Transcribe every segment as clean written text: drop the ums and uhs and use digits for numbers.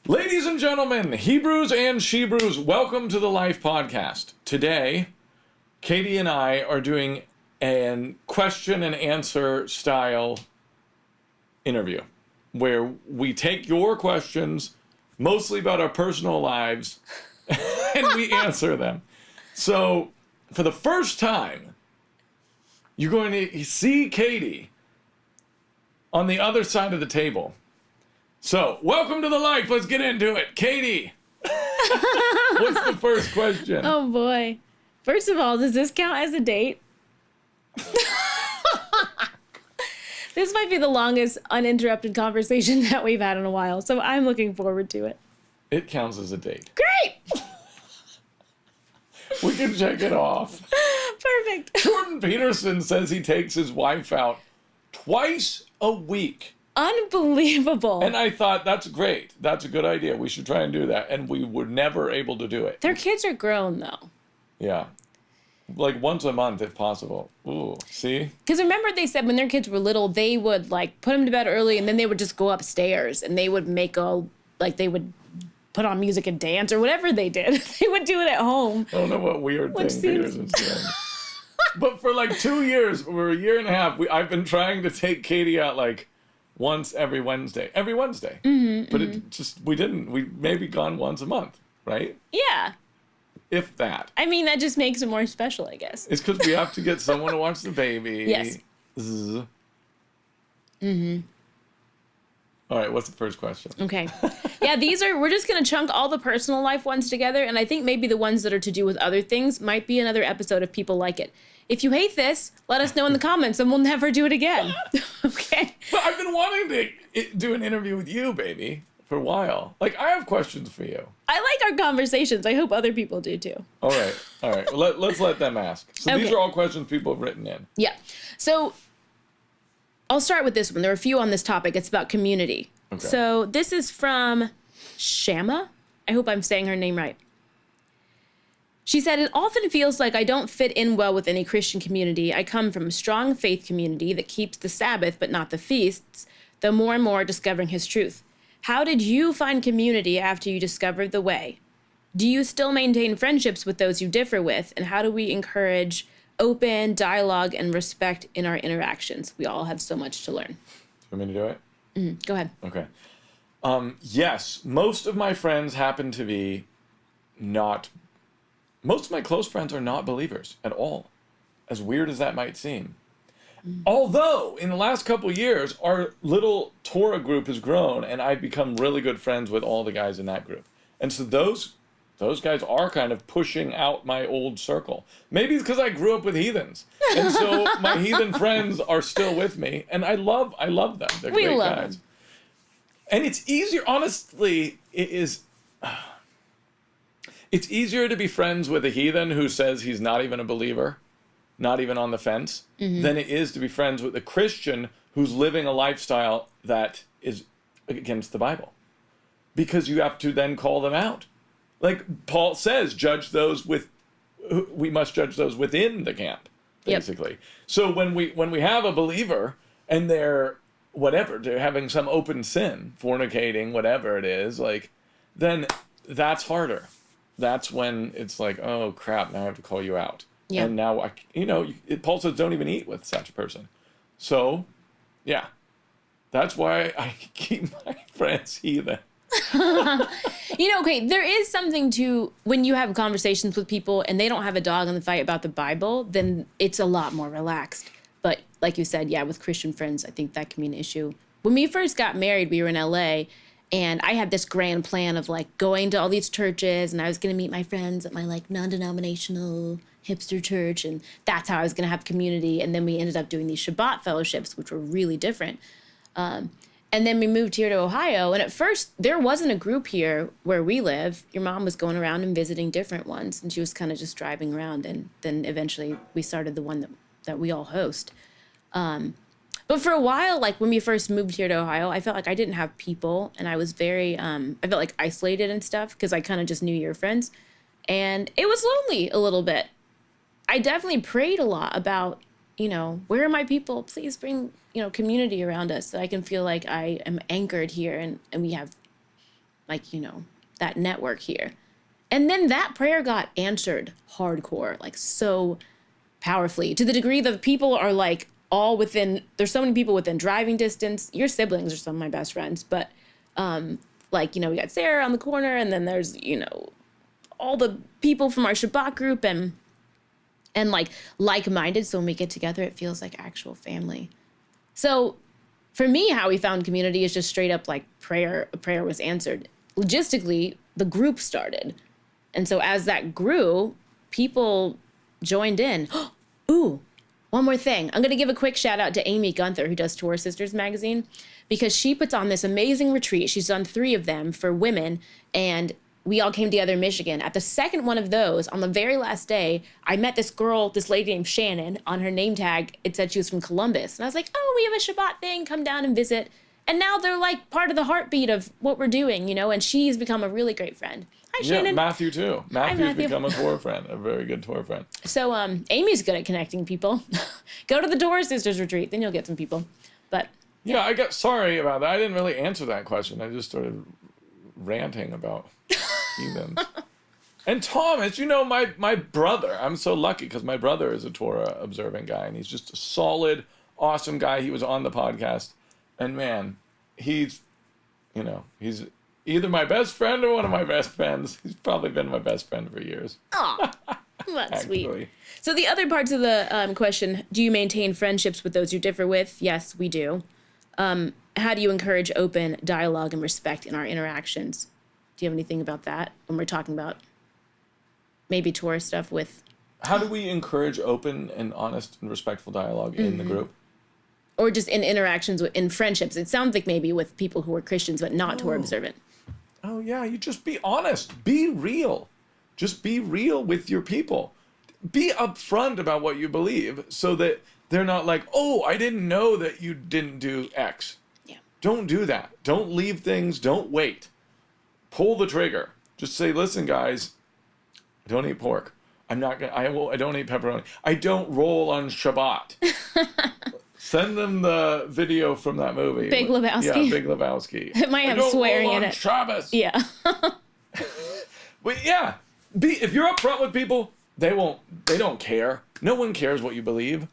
Ladies and gentlemen, Hebrews and Shebrews, welcome to the Life Podcast. Today, Kayte and I are doing a question and answer style interview where we take your questions, mostly about our personal lives, and we answer them. So, for the first time, you're going to see Kayte on the other side of the table. So, welcome to the life. Let's get into it. Kayte, what's the first question? Oh, boy. First of all, does this count as a date? This might be the longest uninterrupted conversation that we've had in a while, so I'm looking forward to it. It counts as a date. Great! We can check it off. Perfect. Jordan Peterson says he takes his wife out twice a week. Unbelievable. And I thought, that's great. That's a good idea. We should try and do that. And we were never able to do it. Their kids are grown, though. Yeah. Like once a month, if possible. Ooh, see? Because remember they said when their kids were little, they would, like, put them to bed early, and then they would just go upstairs, and they would they would put on music and dance, or whatever they did. They would do it at home. I don't know what weird thing Peterson's doing. But for like 2 years, or a year and a half, I've been trying to take Kayte out, like, once every Wednesday. Every Wednesday. Mm-hmm, but it just, we maybe gone once a month, right? Yeah. If that. I mean, that just makes it more special, I guess. It's because we have to get someone to watch the baby. Yes. Zzz. Mm-hmm. All right, what's the first question? Okay. Yeah, we're just going to chunk all the personal life ones together, and I think maybe the ones that are to do with other things might be another episode if people like it. If you hate this, let us know in the comments, and we'll never do it again. Okay? But I've been wanting to do an interview with you, baby, for a while. Like, I have questions for you. I like our conversations. I hope other people do, too. All right. Well, let's let them ask. So These are all questions people have written in. Yeah. So I'll start with this one. There are a few on this topic. It's about community. Okay. So this is from Shama. I hope I'm saying her name right. She said, "It often feels like I don't fit in well with any Christian community. I come from a strong faith community that keeps the Sabbath but not the feasts, though more and more discovering his truth. How did you find community after you discovered the way? Do you still maintain friendships with those you differ with? And how do we encourage open dialogue and respect in our interactions? We all have so much to learn." You want me to do it? Go ahead. Okay. Yes, most of my friends happen to be most of my close friends are not believers at all, as weird as that might seem. Although, in the last couple of years, our little Torah group has grown, and I've become really good friends with all the guys in that group. And so those guys are kind of pushing out my old circle. Maybe it's because I grew up with heathens. And so my heathen friends are still with me, and I love them. They're great guys. And it's easier, honestly, it's easier to be friends with a heathen who says he's not even a believer, not even on the fence, than it is to be friends with a Christian who's living a lifestyle that is against the Bible. Because you have to then call them out. Like Paul says, we must judge those within the camp, basically. Yep. So when we have a believer and they're having some open sin, fornicating, whatever it is, like, then that's harder. That's when it's like, oh crap, now I have to call you out. Yeah. And now, Paul says don't even eat with such a person. So, yeah, that's why I keep my friends heathen. Okay, there is something to when you have conversations with people and they don't have a dog in the fight about the Bible, then it's a lot more relaxed. But like you said, yeah, with Christian friends, I think that can be an issue. When we first got married, we were in LA, and I had this grand plan of like going to all these churches, and I was going to meet my friends at my like non-denominational hipster church, and that's how I was going to have community. And then we ended up doing these Shabbat fellowships, which were really different. And then we moved here to Ohio, and at first there wasn't a group here where we live. Your mom was going around and visiting different ones, and she was kind of just driving around, and then eventually we started the one that we all host. But for a while, like when we first moved here to Ohio, I felt like I didn't have people, and I was very, I felt like isolated and stuff because I kind of just knew your friends, and it was lonely a little bit. I definitely prayed a lot about, where are my people? Please bring, community around us so I can feel like I am anchored here and we have like, you know, that network here. And then that prayer got answered hardcore, like so powerfully, to the degree that people are like all within, there's so many people within driving distance. Your siblings are some of my best friends, but like, you know, we got Sarah on the corner, and then there's, you know, all the people from our Shabbat group and like-minded. So when we get together, it feels like actual family. So for me, how we found community is just straight up like prayer. A prayer was answered. Logistically, the group started. And so as that grew, people joined in. Ooh, one more thing. I'm going to give a quick shout out to Amy Gunther, who does Torah Sisters magazine, because she puts on this amazing retreat. She's done 3 of them for women, and we all came together in Michigan. At the second one of those, on the very last day, I met this girl, this lady named Shannon. On her name tag, it said she was from Columbus. And I was like, oh, we have a Shabbat thing. Come down and visit. And now they're like part of the heartbeat of what we're doing, you know, and she's become a really great friend. Hi, Shannon. Yeah, Matthew too. Matthew's become a Torah friend, a very good Torah friend. So Amy's good at connecting people. Go to the Torah Sisters retreat, then you'll get some people. But yeah, I got sorry about that. I didn't really answer that question. I just started ranting about heathens. And Thomas, you know, my brother, I'm so lucky because my brother is a Torah observant guy, and he's just a solid, awesome guy. He was on the podcast. And man, he's either my best friend or one of my best friends. He's probably been my best friend for years. Oh, that's sweet. So the other parts of the question, do you maintain friendships with those you differ with? Yes, we do. How do you encourage open dialogue and respect in our interactions? Do you have anything about that when we're talking about maybe Torah stuff with? How do we encourage open and honest and respectful dialogue in the group? Or just in interactions, in friendships. It sounds like maybe with people who are Christians but not Torah observant. Oh, yeah, you just be honest. Be real. Just be real with your people. Be upfront about what you believe so that they're not like, oh, I didn't know that you didn't do X. Yeah. Don't do that. Don't leave things. Don't wait. Pull the trigger. Just say, listen, guys, I don't eat pork. I don't eat pepperoni. I don't roll on Shabbat. Send them the video from that movie. Big Lebowski. Yeah, Big Lebowski. It might have swearing in it. Shabbos. Yeah. But yeah, if you're upfront with people, they don't care. No one cares what you believe.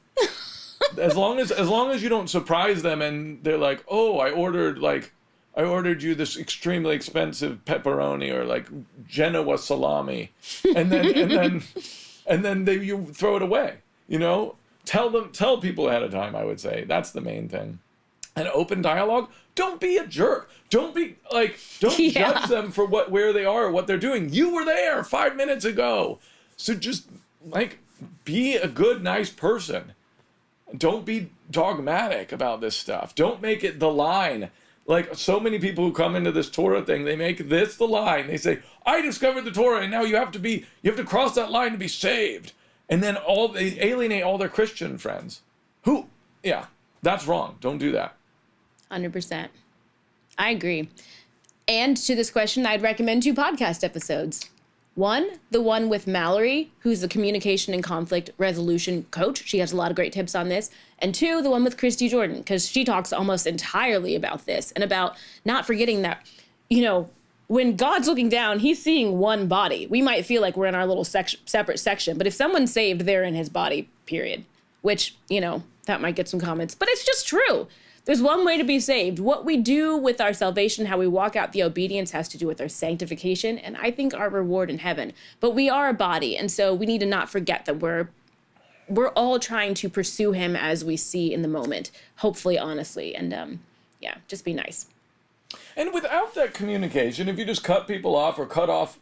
as long as you don't surprise them and they're like, "Oh, I ordered you this extremely expensive pepperoni or like Genoa salami." And then you throw it away, you know? Tell people ahead of time, I would say. That's the main thing. An open dialogue. Don't be a jerk. Don't judge them for where they are or what they're doing. You were there 5 minutes ago. So just be a good, nice person. Don't be dogmatic about this stuff. Don't make it the line. Like so many people who come into this Torah thing, they make this the line. They say, I discovered the Torah and now you have to cross that line to be saved. And then they alienate all their Christian friends. That's wrong. Don't do that. 100%. I agree. And to this question, I'd recommend 2 podcast episodes. One, the one with Mallory, who's a communication and conflict resolution coach. She has a lot of great tips on this. And 2, the one with Christy Jordan, because she talks almost entirely about this and about not forgetting that, you know, when God's looking down, he's seeing one body. We might feel like we're in our little separate section, but if someone's saved, they're in his body, period. Which, you know, that might get some comments, but it's just true. There's one way to be saved. What we do with our salvation, how we walk out the obedience has to do with our sanctification, and I think our reward in heaven. But we are a body, and so we need to not forget that we're all trying to pursue him as we see in the moment, hopefully, honestly, and just be nice. And without that communication, if you just cut people off or cut off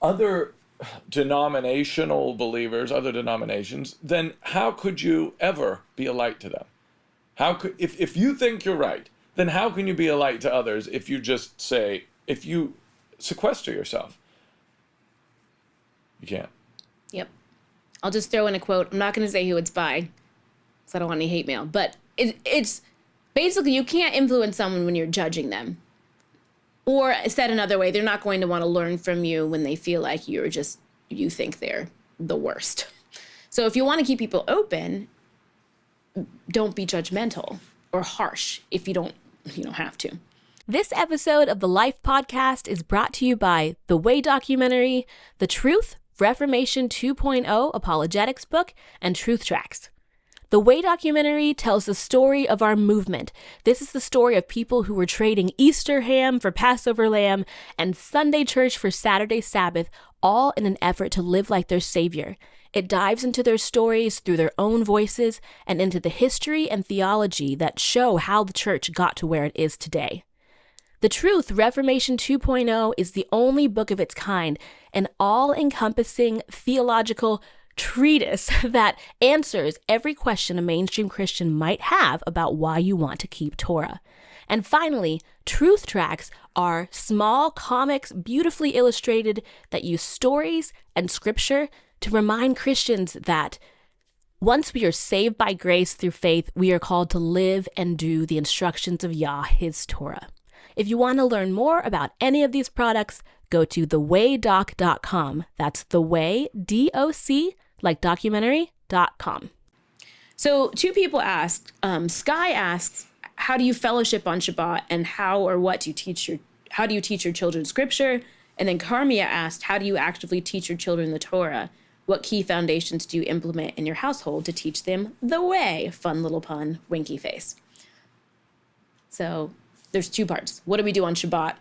other denominational believers, other denominations, then how could you ever be a light to them? If you think you're right, then how can you be a light to others if you sequester yourself? You can't. Yep. I'll just throw in a quote. I'm not going to say who it's by, because I don't want any hate mail, but it's basically, you can't influence someone when you're judging them. Or said another way, they're not going to want to learn from you when they feel like you think they're the worst. So if you want to keep people open, don't be judgmental or harsh if you don't have to. This episode of the Life Podcast is brought to you by The Way documentary, The Truth, Reformation 2.0 Apologetics book, and Truth Tracks. The Way documentary tells the story of our movement. This is the story of people who were trading Easter ham for Passover lamb and Sunday church for Saturday Sabbath, all in an effort to live like their Savior. It dives into their stories through their own voices and into the history and theology that show how the church got to where it is today. The Truth, Reformation 2.0 is the only book of its kind, an all-encompassing theological treatise that answers every question a mainstream Christian might have about why you want to keep Torah. And finally, Truth Tracks are small comics, beautifully illustrated, that use stories and scripture to remind Christians that once we are saved by grace through faith, we are called to live and do the instructions of Yah, his Torah. If you want to learn more about any of these products, go to thewaydoc.com. That's theway, D-O-C, like documentary.com. So 2 people asked, Sky asks, how do you fellowship on Shabbat, and how do you teach your children scripture? And then Carmia asked, how do you actively teach your children the Torah? What key foundations do you implement in your household to teach them the way? Fun little pun, winky face. So there's 2 parts. What do we do on Shabbat?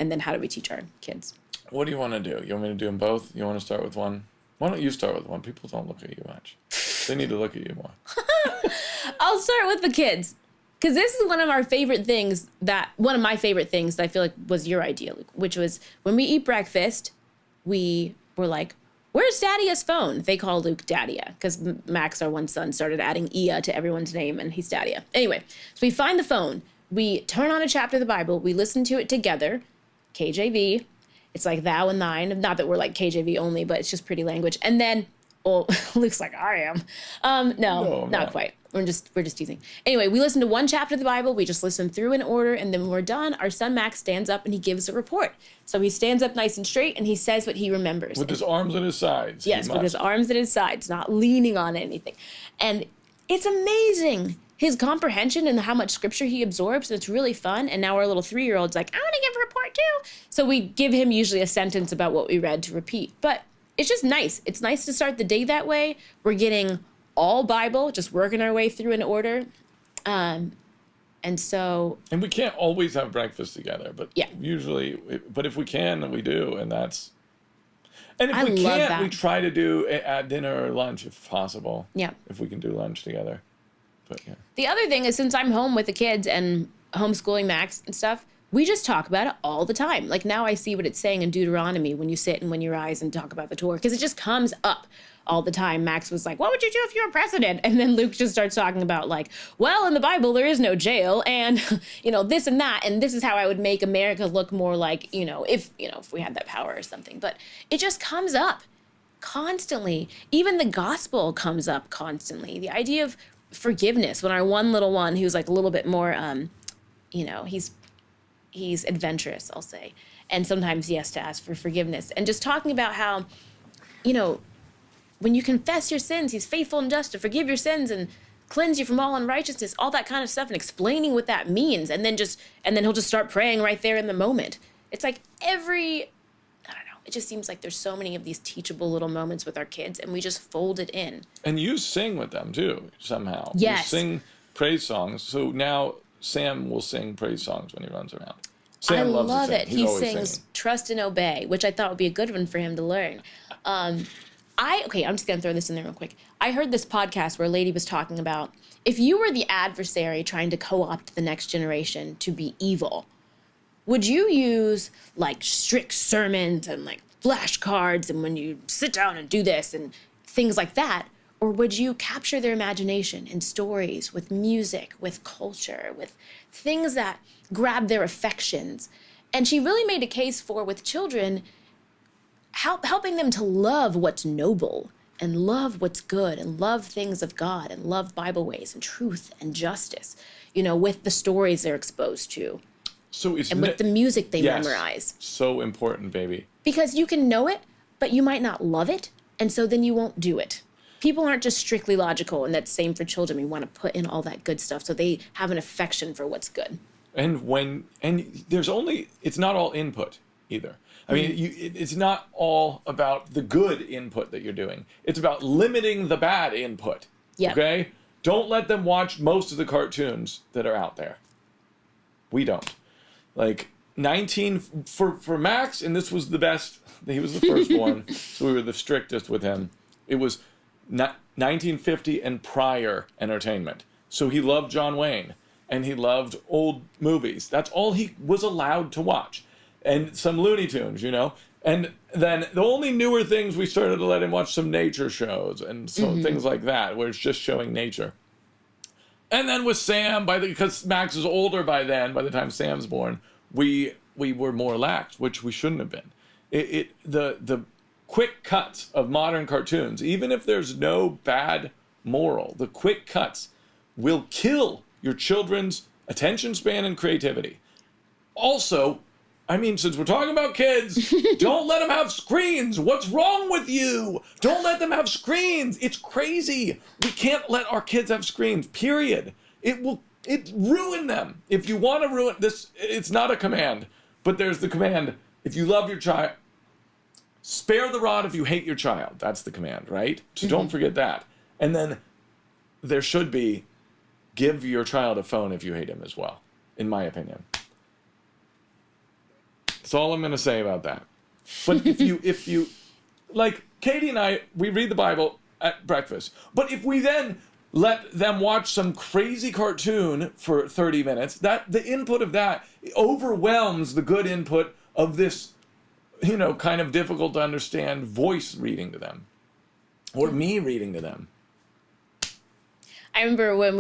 And then how do we teach our kids? What do you want to do? You want me to do them both? You want to start with one? Why don't you start with one? People don't look at you much. They need to look at you more. I'll start with the kids. Because this is one of my favorite things that I feel like was your idea, which was when we eat breakfast, we were like, where's Daddy-a's phone? They call Luke Daddy-a because Max, our one son, started adding Ia to everyone's name, and he's Daddy-a. Anyway, so we find the phone. We turn on a chapter of the Bible. We listen to it together, KJV. It's like thou and thine. Not that we're like KJV only, but it's just pretty language. And then, Luke's like, I am. No, not quite. We're just teasing. Anyway, we listen to one chapter of the Bible. We just listen through in order. And then when we're done, our son Max stands up and he gives a report. So he stands up nice and straight and he says what he remembers. With his arms at his sides. Yes, with his arms at his sides, not leaning on anything. And it's amazing, his comprehension and how much scripture he absorbs. It's really fun. And now our little 3-year-old's like, I want to give a report too. So we give him usually a sentence about what we read to repeat. But it's just nice. It's nice to start the day that way. We're getting all Bible, just working our way through in order. And we can't always have breakfast together, but yeah. Usually, but if we can, then we do. And if I we love can't, that. we try to do at dinner or lunch if possible. Yeah. If we can do lunch together. But yeah. The other thing is, since I'm home with the kids and homeschooling Max and stuff, we just talk about it all the time. Like now I see what it's saying in Deuteronomy when you sit and when you rise and talk about the Torah, because it just comes up all the time. Max was like, what would you do if you were president? And then Luke just starts talking about like, well, in the Bible, there is no jail and, this and that. And this is how I would make America look more like, if we had that power or something. But it just comes up constantly. Even the gospel comes up constantly. The idea of forgiveness, when our one little one, who's like a little bit more, he's adventurous, I'll say. And sometimes he has to ask for forgiveness. And just talking about how, when you confess your sins, he's faithful and just to forgive your sins and cleanse you from all unrighteousness, all that kind of stuff, and explaining what that means. And then he'll just start praying right there in the moment. It's like it just seems like there's so many of these teachable little moments with our kids, and we just fold it in. And you sing with them too, somehow. Yes. You sing praise songs. So now Sam will sing praise songs when he runs around. Sam I loves love to sing. it. He's He always sings singing. Trust and Obey, which I thought would be a good one for him to learn. I'm just going to throw this in there real quick. I heard this podcast where a lady was talking about if you were the adversary trying to co-opt the next generation to be evil, would you use like strict sermons and like flashcards and when you sit down and do this and things like that? Or would you capture their imagination in stories, with music, with culture, with things that grab their affections? And she really made a case for, with children, helping them to love what's noble and love what's good and love things of God and love Bible ways and truth and justice, with the stories they're exposed to. And with the music they memorize. So important, baby. Because you can know it, but you might not love it, and so then you won't do it. People aren't just strictly logical, and that's same for children. We want to put in all that good stuff so they have an affection for what's good. And it's not all input either. I mean, it's not all about the good input that you're doing. It's about limiting the bad input. Yeah. Okay? Don't let them watch most of the cartoons that are out there. We don't. Like, 19, for Max, and this was the best, he was the firstborn, so we were the strictest with him. It was 1950 and prior entertainment. So he loved John Wayne, and he loved old movies. That's all he was allowed to watch. And some Looney Tunes, you know? And then the only newer things, we started to let him watch some nature shows and things like that, where it's just showing nature. And then with Sam, because Max is older by the time Sam's born, we were more lax, which we shouldn't have been. The quick cuts of modern cartoons, even if there's no bad moral, the quick cuts will kill your children's attention span and creativity. Also, I mean, since we're talking about kids, don't let them have screens. What's wrong with you? Don't let them have screens. It's crazy. We can't let our kids have screens, period. It ruin them. If you want to ruin this, it's not a command, but there's the command. If you love your child, spare the rod if you hate your child. That's the command, right? So don't forget that. And then there should be, give your child a phone if you hate him as well, in my opinion. That's all I'm going to say about that. But if you, like Katie and I, we read the Bible at breakfast. But if we then let them watch some crazy cartoon for 30 minutes, the input of that overwhelms the good input of this, kind of difficult to understand voice reading to them, or me reading to them. I remember when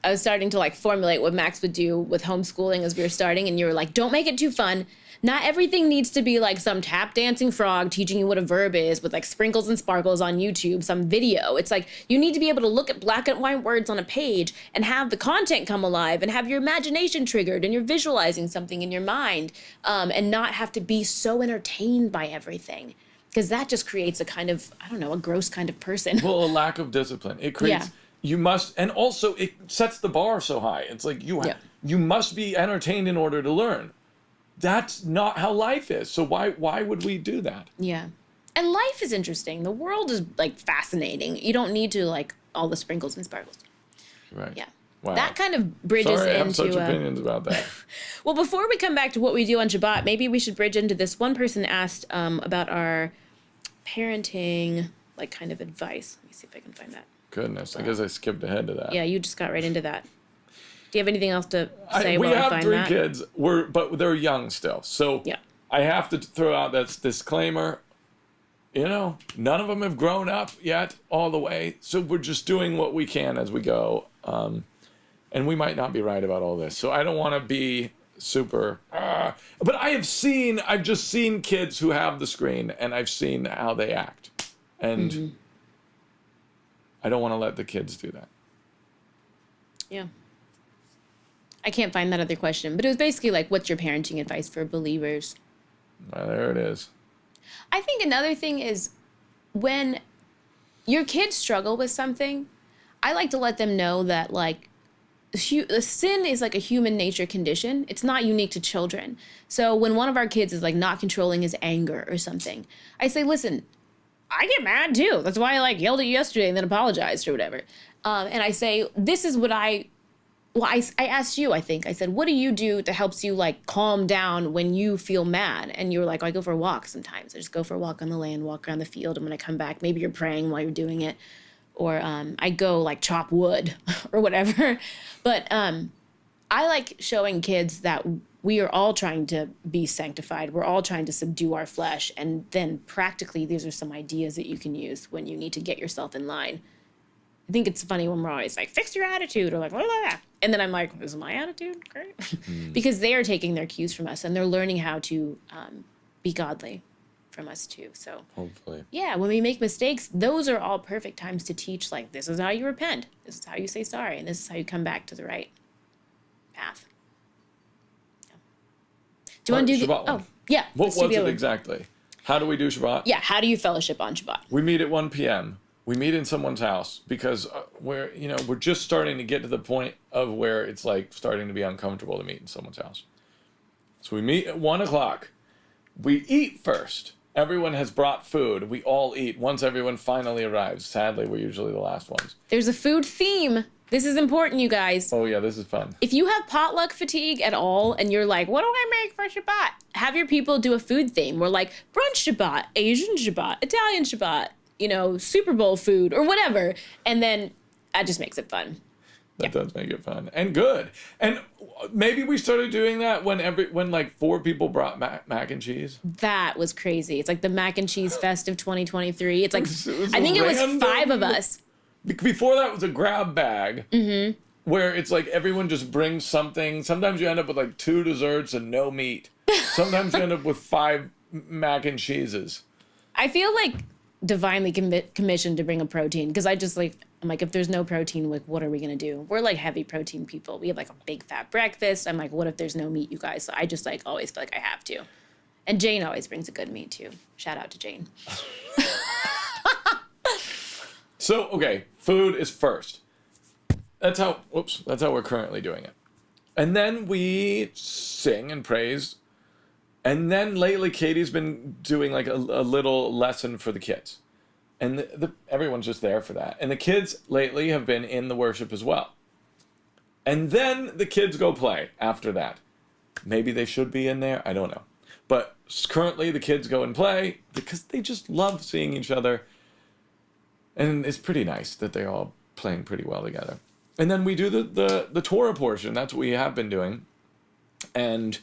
I was starting to formulate what Max would do with homeschooling as we were starting, and you were like, don't make it too fun. Not everything needs to be like some tap dancing frog teaching you what a verb is with sprinkles and sparkles on YouTube, some video. It's you need to be able to look at black and white words on a page and have the content come alive and have your imagination triggered and you're visualizing something in your mind, and not have to be so entertained by everything. Because that just creates a kind of, a gross kind of person. Well, a lack of discipline. It creates, you must, and also it sets the bar so high. It's you must be entertained in order to learn. That's not how life is. So why would we do that? Yeah. And life is interesting. The world is fascinating. You don't need to all the sprinkles and sparkles. Right. Yeah. Wow. That kind of bridges into... I have such opinions about that. Well, before we come back to what we do on Shabbat, maybe we should bridge into this. One person asked about our parenting, kind of advice. Let me see if I can find that. Goodness, I guess I skipped ahead to that. Yeah, you just got right into that. Do you have anything else to say we while I have find 3 that? kids, but they're young still. So yeah. I have to throw out that disclaimer. None of them have grown up yet all the way. So we're just doing what we can as we go. And we might not be right about all this. So I don't want to be super... but I've just seen kids who have the screen, and I've seen how they act. And I don't want to let the kids do that. Yeah. I can't find that other question, but it was basically what's your parenting advice for believers? Well, there it is. I think another thing is when your kids struggle with something, I like to let them know that sin is a human nature condition. It's not unique to children. So when one of our kids is not controlling his anger or something, I say, listen, I get mad too. That's why I yelled at you yesterday and then apologized or whatever. And I say, this is what I asked you, I think. I said, what do you do that helps you calm down when you feel mad? And you were like, I go for a walk sometimes. I just go for a walk on the land, walk around the field. And when I come back, maybe you're praying while you're doing it. Or I go chop wood or whatever. But I like showing kids that we are all trying to be sanctified. We're all trying to subdue our flesh. And then practically, these are some ideas that you can use when you need to get yourself in line. I think it's funny when we're always fix your attitude, or blah, blah, blah. And then I'm like, is my attitude great? Because they are taking their cues from us and they're learning how to be godly from us too. So hopefully, yeah, when we make mistakes, those are all perfect times to teach, this is how you repent, this is how you say sorry, and this is how you come back to the right path. Yeah. Do you want to do Shabbat the... one. Oh, yeah. What was it exactly? How do we do Shabbat? Yeah, how do you fellowship on Shabbat? We meet at 1 p.m. we meet in someone's house because we're just starting to get to the point of where it's like starting to be uncomfortable to meet in someone's house. So we meet at 1:00. We eat first. Everyone has brought food. We all eat once everyone finally arrives. Sadly, we're usually the last ones. There's a food theme. This is important, you guys. Oh yeah, this is fun. If you have potluck fatigue at all and you're like, what do I make for Shabbat? Have your people do a food theme. We're like brunch Shabbat, Asian Shabbat, Italian Shabbat, Super Bowl food or whatever. And then that just makes it fun. That does make it fun and good. And maybe we started doing that when like 4 people brought mac and cheese. That was crazy. It's like the mac and cheese fest of 2023. It's like, I think it was random. 5 of us. Before that was a grab bag where it's like everyone just brings something. Sometimes you end up with like 2 desserts and no meat. Sometimes you end up with 5 mac and cheeses. I feel like divinely commissioned to bring a protein because I'm like, if there's no protein, like, what are we going to do? We're like heavy protein people. We have like a big fat breakfast. I'm like, what if there's no meat, you guys? So I just like always feel like I have to. And Jane always brings a good meat too. Shout out to Jane. So, okay, food is first. That's how we're currently doing it. And then we sing and praise. And then lately, Katie's been doing like a little lesson for the kids. And everyone's just there for that. And the kids lately have been in the worship as well. And then the kids go play after that. Maybe they should be in there. I don't know. But currently the kids go and play because they just love seeing each other. And it's pretty nice that they're all playing pretty well together. And then we do the Torah portion. That's what we have been doing. And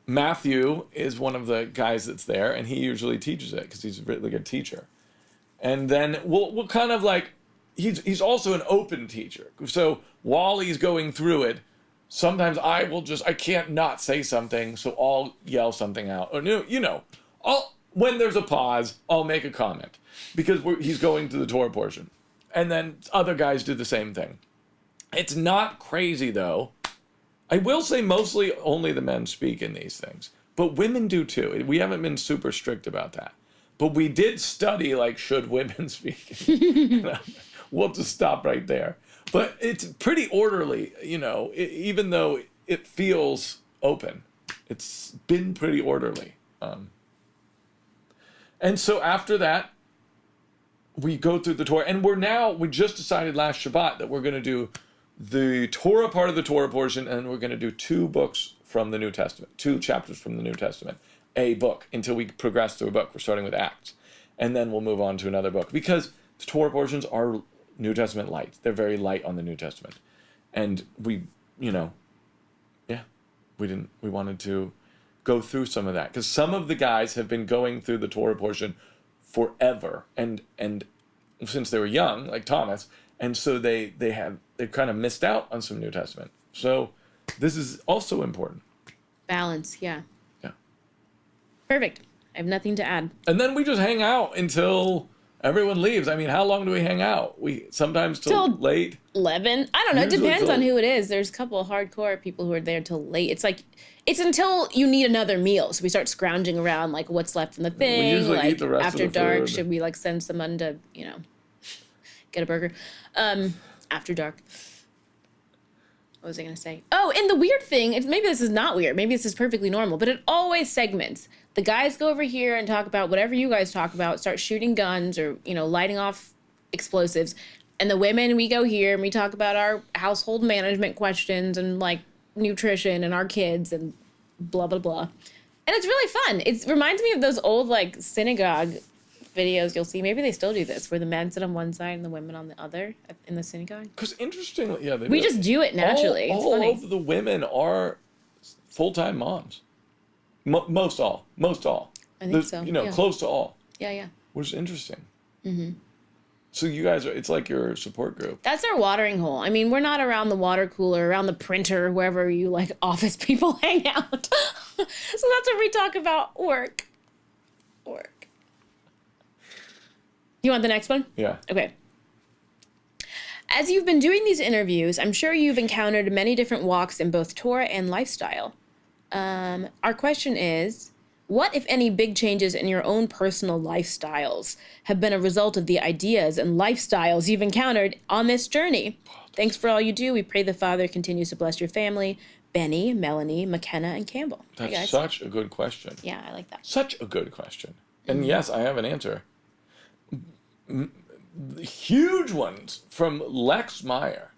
Matthew is one of the guys that's there, and he usually teaches it because he's a really good teacher. And then we'll kind of like, he's also an open teacher. So while he's going through it, sometimes I can't not say something, so I'll yell something out. Or when there's a pause, I'll make a comment because he's going to the Torah portion. And then other guys do the same thing. It's not crazy though. I will say mostly only the men speak in these things, but women do too. We haven't been super strict about that. But we did study, like, should women speak? We'll just stop right there. But it's pretty orderly, even though it feels open. It's been pretty orderly. And so after that, we go through the Torah. And we just decided last Shabbat that we're going to do the Torah part of the Torah portion, and we're going to do 2 books from the New Testament, 2 chapters from the New Testament. A book until we progress through a book. We're starting with Acts. And then we'll move on to another book. Because the Torah portions are New Testament light. They're very light on the New Testament. And we wanted to go through some of that. Because some of the guys have been going through the Torah portion forever. And since they were young, like Thomas. And so they've kind of missed out on some New Testament. So this is also important. Balance, yeah. Perfect. I have nothing to add. And then we just hang out until everyone leaves. I mean, how long do we hang out? We sometimes till late. 11. I don't know. It depends on who it is. There's a couple of hardcore people who are there till late. It's like, it's until you need another meal. So we start scrounging around like what's left in the thing. We usually eat the rest after of the dark, food. should we like send someone to, get a burger? After dark. What was I going to say? Oh, and the weird thing, maybe this is not weird. Maybe this is perfectly normal, but it always segments. The guys go over here and talk about whatever you guys talk about, start shooting guns or, lighting off explosives. And the women, we go here and we talk about our household management questions and like nutrition and our kids and blah, blah, blah. And it's really fun. It reminds me of those old like synagogue videos you'll see. Maybe they still do this, where the men sit on one side and the women on the other in the synagogue. Because interestingly, yeah, we just do it naturally. All of the women are full-time moms. Most all. I think so. Close to all. Yeah. Which is interesting. Mm-hmm. So you guys it's like your support group. That's our watering hole. I mean, we're not around the water cooler, around the printer, wherever you like office people hang out. So that's what we talk about. Work. You want the next one? Yeah. Okay. As you've been doing these interviews, I'm sure you've encountered many different walks in both Torah and lifestyle. Our question is, What, if any, big changes in your own personal lifestyles have been a result of the ideas and lifestyles you've encountered on this journey? Thanks for all you do. We pray the Father continues to bless your family. Benny, Melanie, McKenna, and Campbell. That's such a good question. Yeah, I like that. Such a good question. And yes, I have an answer. Huge ones from Lex Meyer.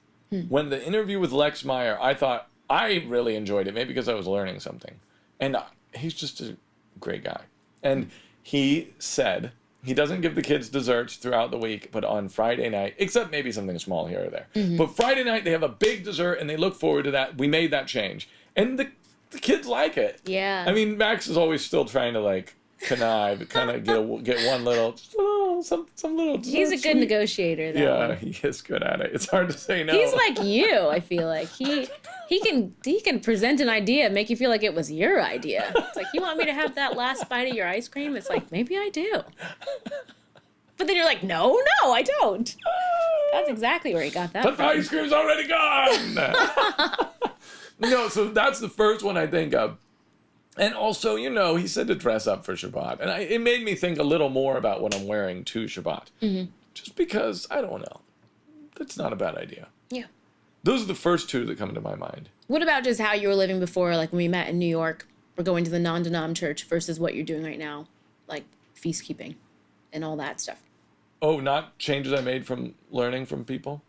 When the interview with Lex Meyer, I thought I really enjoyed it, maybe because I was learning something. And he's just a great guy. And he said he doesn't give the kids desserts throughout the week, but on Friday night, except maybe something small here or there. But Friday night, they have a big dessert, and they look forward to that. We made that change. And the kids like it. Yeah. I mean, Max is always still trying to, like, connive, kind of get one little, some little dessert. He's a good negotiator, though. Yeah, he is good at it. It's hard to say no. He's like you, I feel like. He can present an idea and make you feel like it was your idea. It's like, you want me to have that last bite of your ice cream? It's like, maybe I do. But then you're like, no, I don't. That's exactly where he got that But from. the ice cream's already gone! No, so that's the first one I think of. And also, he said to dress up for Shabbat. And it made me think a little more about what I'm wearing to Shabbat. Just because, I don't know. That's not a bad idea. Yeah. Those are the first two that come to my mind. What about just how you were living before, like when we met in New York, or going to the non-denom church versus what you're doing right now, like feast keeping and all that stuff? Oh, not changes I made from learning from people?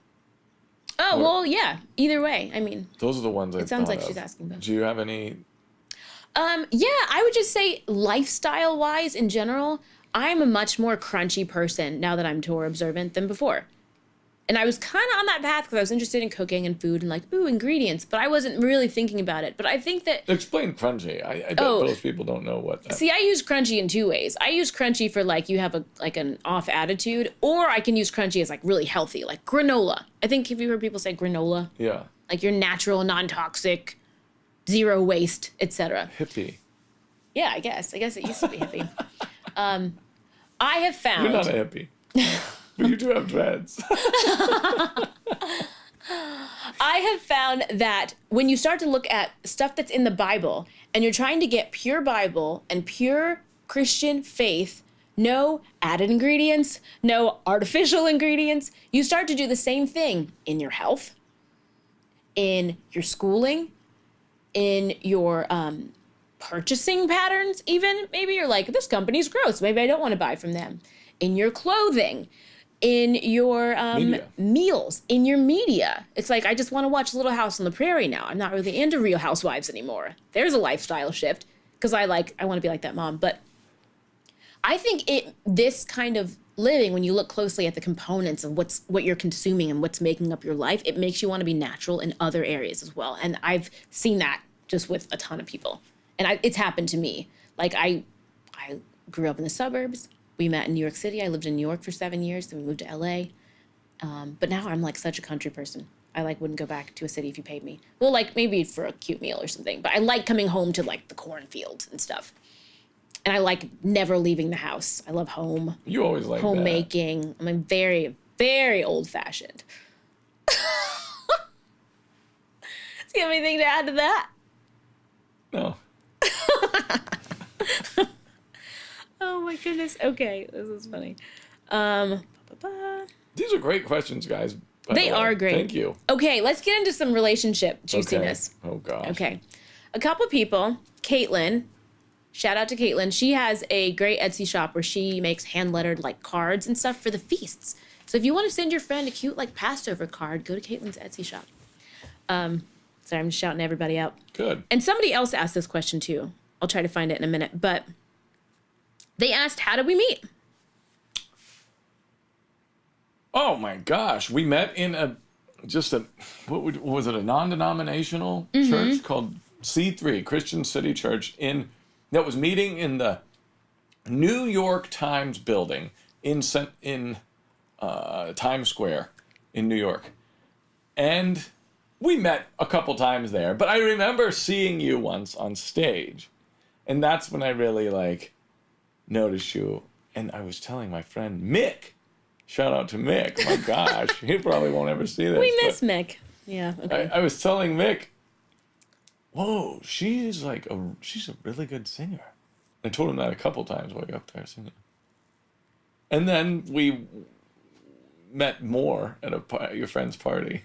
Oh, well, yeah. Either way. I mean, those are the ones I thought it sounds like of. she's asking about. Do you have any? Yeah, I would just say lifestyle-wise in general, I'm a much more crunchy person now that I'm Torah observant than before. And I was kind of on that path because I was interested in cooking and food and like, ingredients, but I wasn't really thinking about it. But I think that... Explain crunchy. I bet most people don't know what that... See, I use crunchy in two ways. I use crunchy for like you have an off attitude, or I can use crunchy as like really healthy, like granola. I think, have you heard people say granola? Yeah. Like you're natural, non-toxic, zero waste, etc. Hippie. Yeah, I guess. it used to be hippie. I have found... You're not a hippie. But you do have dreads. I have found that when you start to look at stuff that's in the Bible and you're trying to get pure Bible and pure Christian faith, no added ingredients, no artificial ingredients, you start to do the same thing in your health, in your schooling, in your purchasing patterns even. Maybe you're like, this company's gross. Maybe I don't want to buy from them. In your clothing, in your meals, in your media. It's like, I just want to watch Little House on the Prairie now. I'm not really into Real Housewives anymore. There's a lifestyle shift because I want to be like that mom. But I think this kind of living, when you look closely at the components of what you're consuming and what's making up your life, it makes you want to be natural in other areas as well. And I've seen that just with a ton of people. And it's happened to me. Like I grew up in the suburbs. We met in New York City. I lived in New York for 7 years. Then we moved to LA. But now I'm like such a country person. I wouldn't go back to a city if you paid me. Well, like maybe for a cute meal or something. But I like coming home to like the cornfields and stuff. And I like never leaving the house. I love home. You always like homemaking. I'm very, very old fashioned. Do you have anything to add to that? No. Oh my goodness. Okay, this is funny. These are great questions, guys. They are great. Thank you. Okay, let's get into some relationship juiciness. Okay. Oh gosh. Okay. A couple people, Caitlin, shout out to Caitlin. She has a great Etsy shop where she makes hand-lettered like cards and stuff for the feasts. So if you want to send your friend a cute like Passover card, go to Caitlin's Etsy shop. Sorry, I'm just shouting everybody out. Good. And somebody else asked this question too. I'll try to find it in a minute, but they asked, how did we meet? Oh my gosh. We met in what was it, a non-denominational church called C3, Christian City Church, that was meeting in the New York Times building in Times Square in New York. And we met a couple times there, but I remember seeing you once on stage. And that's when I really noticed you. And I was telling my friend Mick, shout out to Mick. My gosh, he probably won't ever see this. We miss Mick. Yeah. Okay. I was telling Mick, whoa, she's a really good singer. I told him that a couple times while we were up there singing. And then we met more at your friend's party.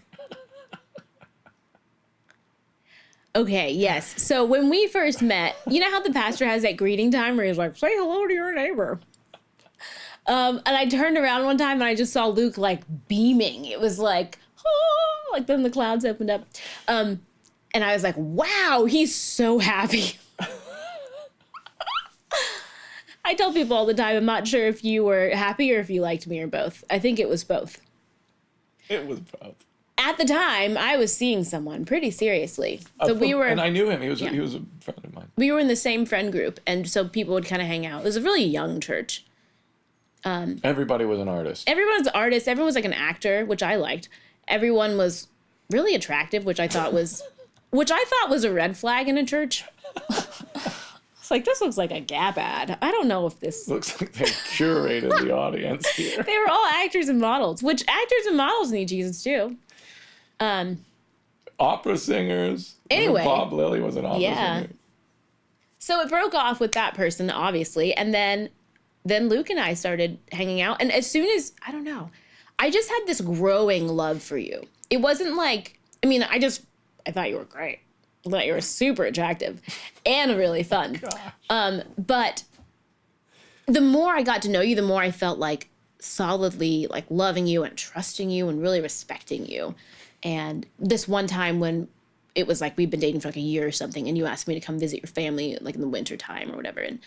Okay, yes. So when we first met, you know how the pastor has that greeting time where he's like, say hello to your neighbor. And I turned around one time and I just saw Luke like beaming. It was like, oh, like then the clouds opened up. And I was like, wow, he's so happy. I tell people all the time, I'm not sure if you were happy or if you liked me or both. I think it was both. It was both. At the time, I was seeing someone pretty seriously. So we were, and I knew him. He was a friend of mine. We were in the same friend group, and so people would kind of hang out. It was a really young church. Everybody was an artist. Everyone was an artist. Everyone was like an actor, which I liked. Everyone was really attractive, which I thought was a red flag in a church. It's like, this looks like a Gap ad. I don't know if this... Looks like they curated the audience here. They were all actors and models, which actors and models need Jesus too. Opera singers. Anyway. Bob Lilly was an opera singer. So it broke off with that person, obviously, and then Luke and I started hanging out. And as soon as, I don't know, I just had this growing love for you. It wasn't like, I mean, I thought you were great. I thought you were super attractive and really fun. But the more I got to know you, the more I felt like solidly like loving you and trusting you and really respecting you. And this one time when it was like we'd been dating for like a year or something, and you asked me to come visit your family like in the winter time or whatever, and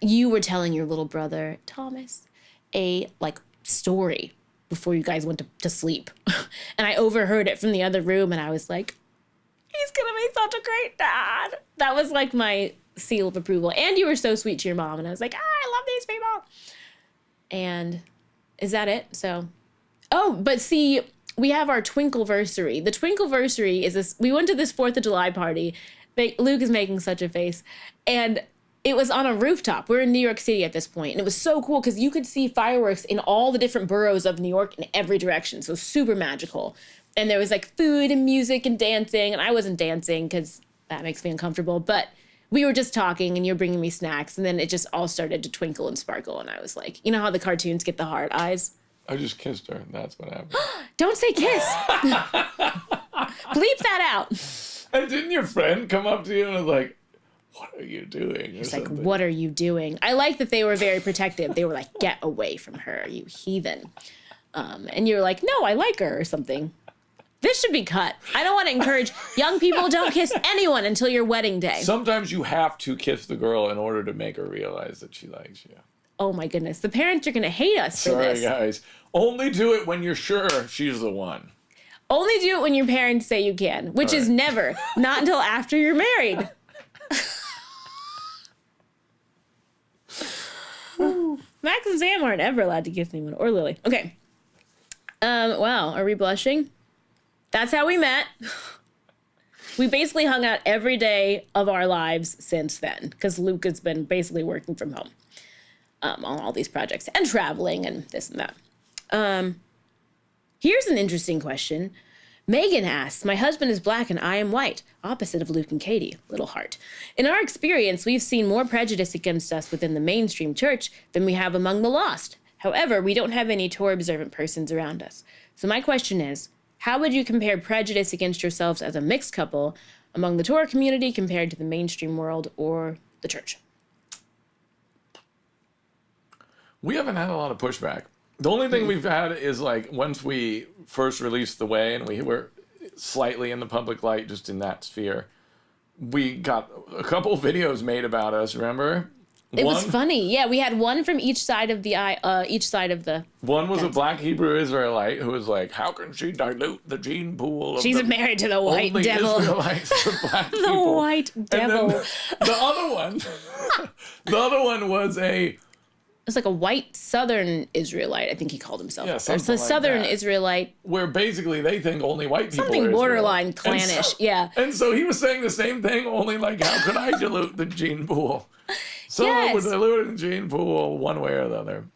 you were telling your little brother Thomas a like story before you guys went to sleep, and I overheard it from the other room, and I was like, he's gonna be such a great dad. That was like my seal of approval. And you were so sweet to your mom, and I was like, I love these people. And is that it? So, but see, we have our Twinkleversary. The Twinkleversary is this, we went to this 4th of July party. Luke is making such a face. And it was on a rooftop. We're in New York City at this point. And it was so cool because you could see fireworks in all the different boroughs of New York in every direction. So super magical. And there was like food and music and dancing. And I wasn't dancing because that makes me uncomfortable. But we were just talking and you were bringing me snacks. And then it just all started to twinkle and sparkle. And I was like, you know how the cartoons get the heart eyes? I just kissed her. That's what happened. Don't say kiss. Bleep that out. And didn't your friend come up to you and was like, what are you doing? He's like, what are you doing? I like that they were very protective. They were like, get away from her, you heathen. And you were like, no, I like her or something. This should be cut. I don't want to encourage young people, don't kiss anyone until your wedding day. Sometimes you have to kiss the girl in order to make her realize that she likes you. Oh my goodness. The parents are going to hate us for this. Sorry, guys. Only do it when you're sure she's the one. Only do it when your parents say you can, which is never. Not until after you're married. Max and Sam aren't ever allowed to kiss anyone, or Lily. Okay. Wow. Are we blushing? That's how we met. We basically hung out every day of our lives since then, because Luke has been basically working from home on all these projects and traveling and this and that. Here's an interesting question. Megan asks, my husband is black and I am white, opposite of Luke and Kayte, little heart. In our experience, we've seen more prejudice against us within the mainstream church than we have among the lost. However, we don't have any Torah observant persons around us. So my question is, how would you compare prejudice against yourselves as a mixed couple among the Torah community compared to the mainstream world or the church? We haven't had a lot of pushback. The only thing we've had is like once we first released The Way and we were slightly in the public light, just in that sphere, we got a couple videos made about us, remember? It was funny. Yeah, we had one from each side of the One was a black Hebrew Israelite who was like, how can she dilute the gene pool of She's married to the white devil. Israelites for black the people. White devil. And then the other one was a... It's like a white Southern Israelite, I think he called himself. Yeah, It's a Southern Israelite. Where basically they think only white people Something are borderline Israel. clannish, yeah. And so he was saying the same thing, only like, how could I dilute the gene pool? Someone would dilute the gene pool one way or the other. And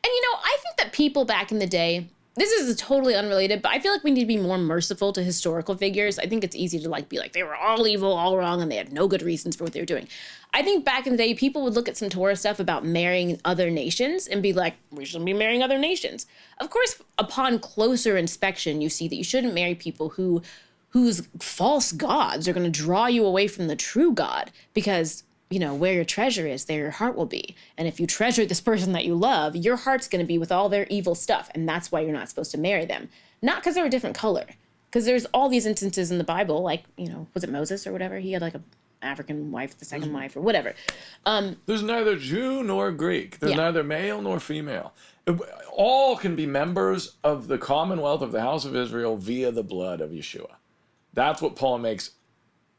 you know, I think that people back in the day this is totally unrelated, but I feel like we need to be more merciful to historical figures. I think it's easy to like be like, they were all evil, all wrong, and they had no good reasons for what they were doing. I think back in the day, people would look at some Torah stuff about marrying other nations and be like, we shouldn't be marrying other nations. Of course, upon closer inspection, you see that you shouldn't marry people whose false gods are going to draw you away from the true God, because you know, where your treasure is, there your heart will be. And if you treasure this person that you love, your heart's going to be with all their evil stuff. And that's why you're not supposed to marry them. Not because they're a different color. Because there's all these instances in the Bible, like, you know, was it Moses or whatever? He had like a African wife, the second wife, or whatever. There's neither Jew nor Greek. There's neither male nor female. All can be members of the commonwealth of the house of Israel via the blood of Yeshua. That's what Paul makes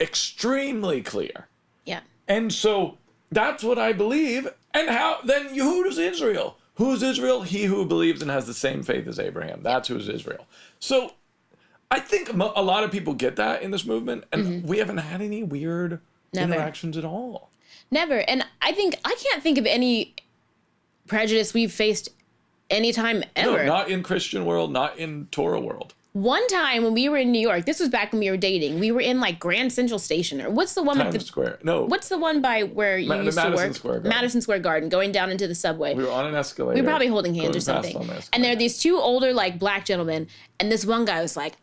extremely clear. Yeah. And so that's what I believe. And how then who's Israel? Who's Israel? He who believes and has the same faith as Abraham. That's who's Israel. So I think a lot of people get that in this movement, and we haven't had any weird interactions at all. Never. And I can't think of any prejudice we've faced anytime ever. No, not in Christian world, not in Torah world. One time when we were in New York, this was back when we were dating, we were in like Grand Central Station, or what's the one with the Square? No. What's the one by where you used to work? Square Garden. Madison Square Garden, going down into the subway. We were on an escalator. We were probably holding hands or something. And there are these two older like black gentlemen, and this one guy was like,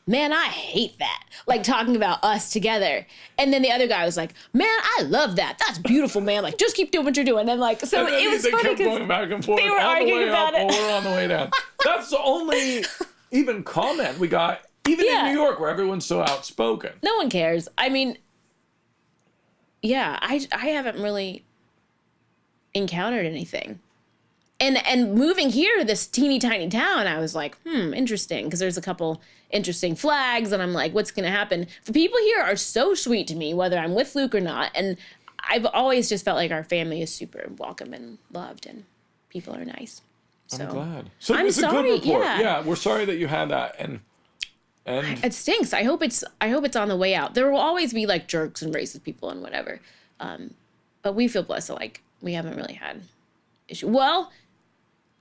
man, I hate that. Like talking about us together. And then the other guy was like, man, I love that. That's beautiful, man. Like just keep doing what you're doing. And like, so it was funny because going back and forth they were arguing about it. We're on the way down. That's the only even comment we got. Even in New York, where everyone's so outspoken. No one cares. I mean, yeah, I haven't really encountered anything. And moving here to this teeny tiny town, I was like, interesting. Because there's a couple interesting flags. And I'm like, what's going to happen? The people here are so sweet to me, whether I'm with Luke or not. And I've always just felt like our family is super welcome and loved. And people are nice. So, I'm glad. So I'm it's sorry, a good report. yeah. We're sorry that you had that. And it stinks. I hope it's on the way out. There will always be like jerks and racist people and whatever. But we feel blessed that like we haven't really had issue. Well,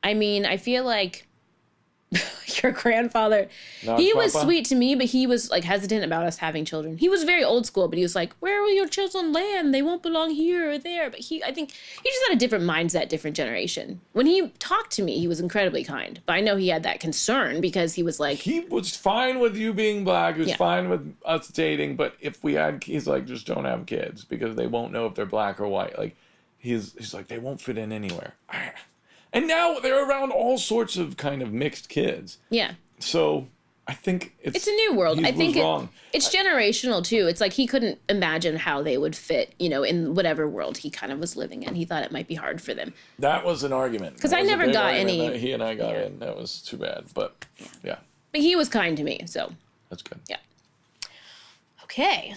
I mean, I feel like your grandfather, he was sweet to me, but he was like hesitant about us having children. He was very old school, but he was like, where will your children land? They won't belong here or there. But I think he just had a different mindset, different generation. When he talked to me, he was incredibly kind. But I know he had that concern because he was like... He was fine with you being black. He was fine with us dating. But if we had... He's like, just don't have kids because they won't know if they're black or white. Like, he's like, they won't fit in anywhere. And now they're around all sorts of kind of mixed kids. Yeah. So I think it's a new world. I think wrong. It's generational too. It's like he couldn't imagine how they would fit, you know, in whatever world he kind of was living in. He thought it might be hard for them. That was an argument. Because I never got any. He and I got in. That was too bad. But yeah. But he was kind to me, so. That's good. Yeah. Okay.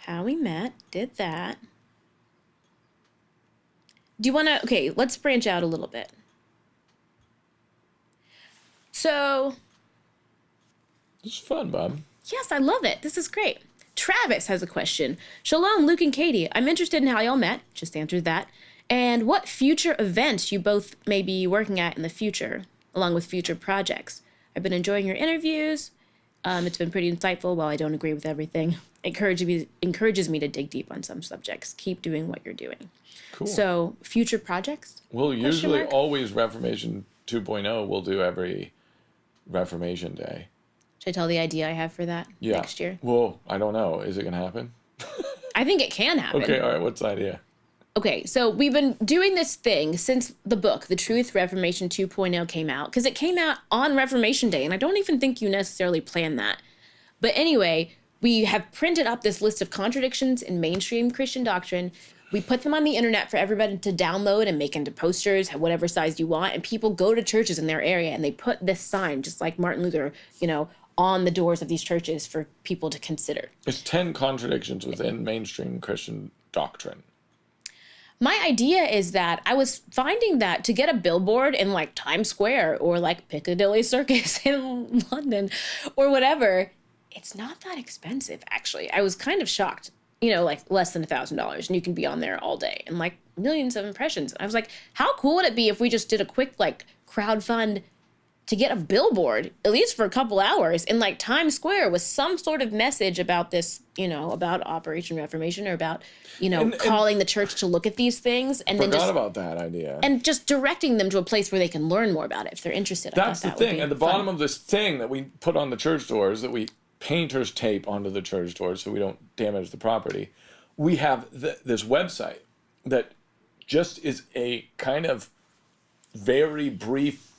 How we met, did that. Do you want to... Okay, let's branch out a little bit. So... This is fun, Bob. Yes, I love it. This is great. Travis has a question. Shalom, Luke and Kayte. I'm interested in how y'all met. Just answered that. And what future events you both may be working at in the future, along with future projects. I've been enjoying your interviews. It's been pretty insightful. While I don't agree with everything, encourages me to dig deep on some subjects. Keep doing what you're doing. Cool. So, future projects? Well, usually always Reformation 2.0 we'll do every Reformation Day. Should I tell the idea I have for that next year? Well, I don't know. Is it going to happen? I think it can happen. Okay, all right. What's the idea? Okay, so we've been doing this thing since the book, The Truth, Reformation 2.0 came out, because it came out on Reformation Day, and I don't even think you necessarily planned that. But anyway, we have printed up this list of contradictions in mainstream Christian doctrine. We put them on the internet for everybody to download and make into posters, whatever size you want, and people go to churches in their area, and they put this sign, just like Martin Luther, you know, on the doors of these churches for people to consider. It's 10 contradictions within mainstream Christian doctrine. My idea is that I was finding that to get a billboard in like Times Square or like Piccadilly Circus in London or whatever, it's not that expensive, actually. I was kind of shocked, you know, like less than $1,000 and you can be on there all day and like millions of impressions. And I was like, how cool would it be if we just did a quick like crowdfund to get a billboard, at least for a couple hours, in like Times Square with some sort of message about this, you know, about Operation Reformation or about, you know, calling the church to look at these things. And then Forgot about that idea. And just directing them to a place where they can learn more about it if they're interested. That's the thing. At the bottom of this thing that we put on the church doors, that we painters tape onto the church doors so we don't damage the property, we have this website that just is a kind of very brief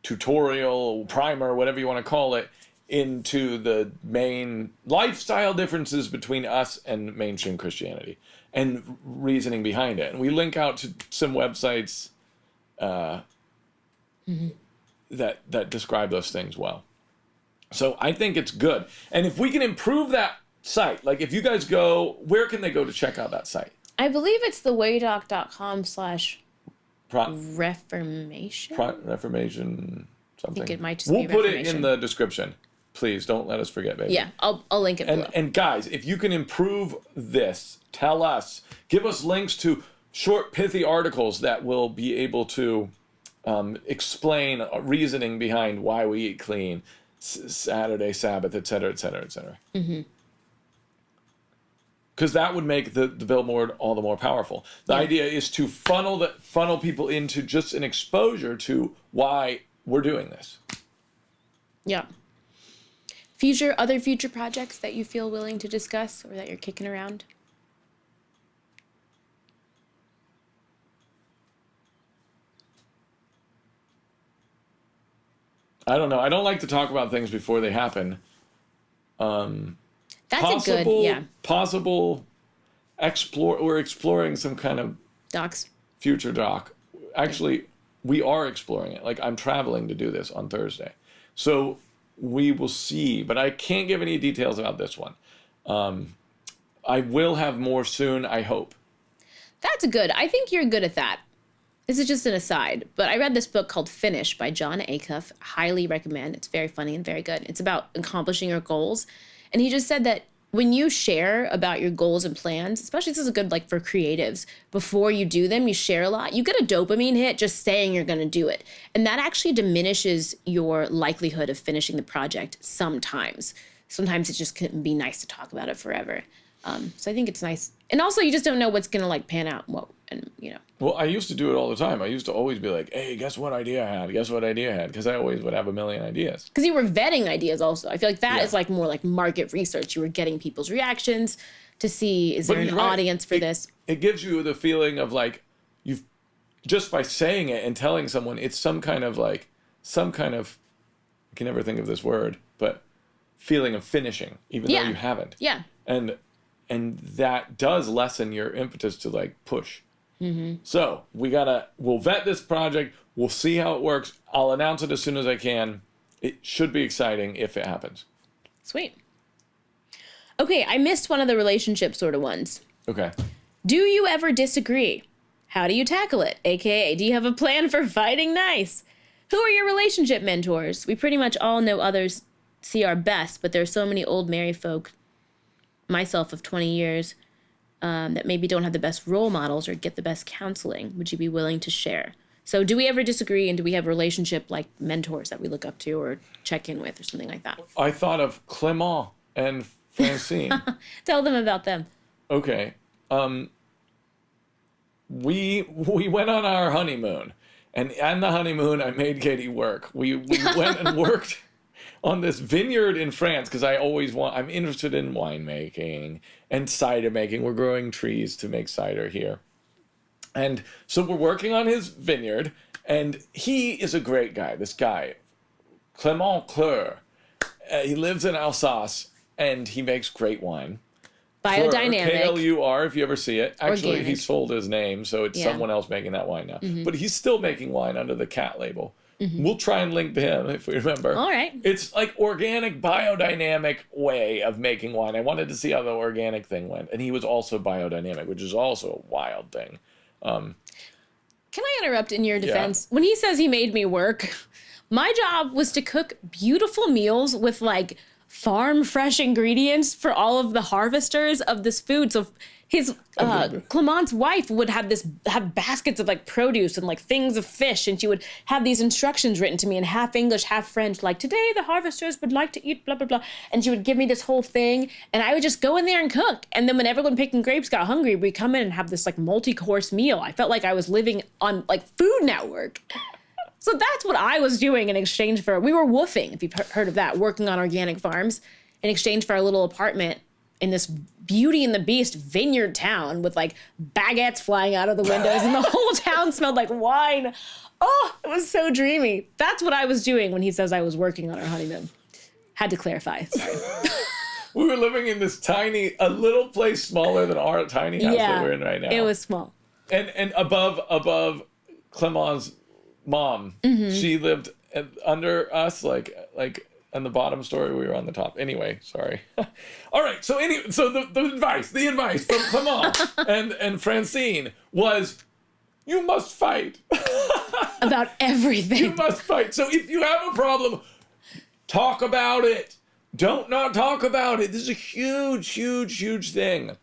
tutorial, primer, whatever you want to call it, into the main lifestyle differences between us and mainstream Christianity and reasoning behind it. And we link out to some websites that describe those things well. So I think it's good. And if we can improve that site, like if you guys go, where can they go to check out that site? I believe it's thewaydoc.com/Reformation. Reformation something. I think it might just we'll be put Reformation. it in the description. Please don't let us forget, baby. Yeah, I'll link it below. And guys, if you can improve this, tell us. Give us links to short, pithy articles that will be able to explain reasoning behind why we eat clean, Saturday, Sabbath, et cetera, et cetera, et cetera. Because that would make the billboard all the more powerful. The idea is to funnel people into just an exposure to why we're doing this. Yeah. Other future projects that you feel willing to discuss or that you're kicking around? I don't know. I don't like to talk about things before they happen. That's a good, yeah. We're exploring some kind of Docs. future doc. Actually, we are exploring it. Like, I'm traveling to do this on Thursday. So we will see, but I can't give any details about this one. I will have more soon, I hope. That's good. I think you're good at that. This is just an aside, but I read this book called Finish by John Acuff. Highly recommend. It's very funny and very good. It's about accomplishing your goals. And he just said that when you share about your goals and plans, especially this is good like for creatives, before you do them, you share a lot, you get a dopamine hit just saying you're going to do it. And that actually diminishes your likelihood of finishing the project sometimes. Sometimes it just can be nice to talk about it forever. So I think it's nice. And also you just don't know what's going to like pan out. Well, I used to do it all the time. I used to always be like, hey, guess what idea I had? Guess what idea I had? Because I always would have a million ideas. Because you were vetting ideas also. I feel like that is like more like market research. You were getting people's reactions to see, is there an audience for this? It gives you the feeling of like, you've just by saying it and telling someone, it's some kind of, I can never think of this word, but feeling of finishing, even though you haven't. Yeah. And that does lessen your impetus to like push. So we'll vet this project. We'll see how it works. I'll announce it as soon as I can. It should be exciting if it happens. Sweet. Okay, I missed one of the relationship sort of ones. Okay. Do you ever disagree? How do you tackle it? AKA, do you have a plan for fighting nice? Who are your relationship mentors? We pretty much all know others see our best, but there's so many old married folk, myself of 20 years, that maybe don't have the best role models or get the best counseling. Would you be willing to share? So do we ever disagree, and do we have relationship like mentors that we look up to or check in with or something like that? I thought of Clement and Francine. Tell them about them. Okay. We went on our honeymoon, and on the honeymoon I made Kayte work. We went and worked on this vineyard in France because I'm interested in winemaking and cider making. We're growing trees to make cider here. And so we're working on his vineyard, and he is a great guy, this guy, Clement Cleur. He lives in Alsace, and he makes great wine. Biodynamic. KLUR, if you ever see it. Actually, Organic. he sold his name, so it's someone else making that wine now. But he's still making wine under the Cat label. We'll try and link to him if we remember. All right. It's like organic, biodynamic way of making wine. I wanted to see how the organic thing went. And he was also biodynamic, which is also a wild thing. Can I interrupt in your defense? When he says he made me work, my job was to cook beautiful meals with like farm fresh ingredients for all of the harvesters of this food. So his Clement's wife would have baskets of like produce and like things of fish, and she would have these instructions written to me in half English, half French, like today the harvesters would like to eat blah blah blah, and she would give me this whole thing, and I would just go in there and cook. And then when everyone picking grapes got hungry, we'd come in and have this like multi-course meal. I felt like I was living on like Food Network. So that's what I was doing in exchange for, we were woofing, if you've heard of that, working on organic farms in exchange for our little apartment in this Beauty and the Beast vineyard town with like baguettes flying out of the windows and the whole town smelled like wine. Oh, it was so dreamy. That's what I was doing when he says I was working on our honeymoon. Had to clarify. Sorry. We were living in this a little place smaller than our tiny house that we're in right now. It was small. And above Clement's mom, she lived under us, like on the bottom story, we were on the top. Anyway, sorry. All right. So the advice from Clement and Francine was, you must fight. About everything. You must fight. So if you have a problem, talk about it. Don't not talk about it. This is a huge, huge, huge thing.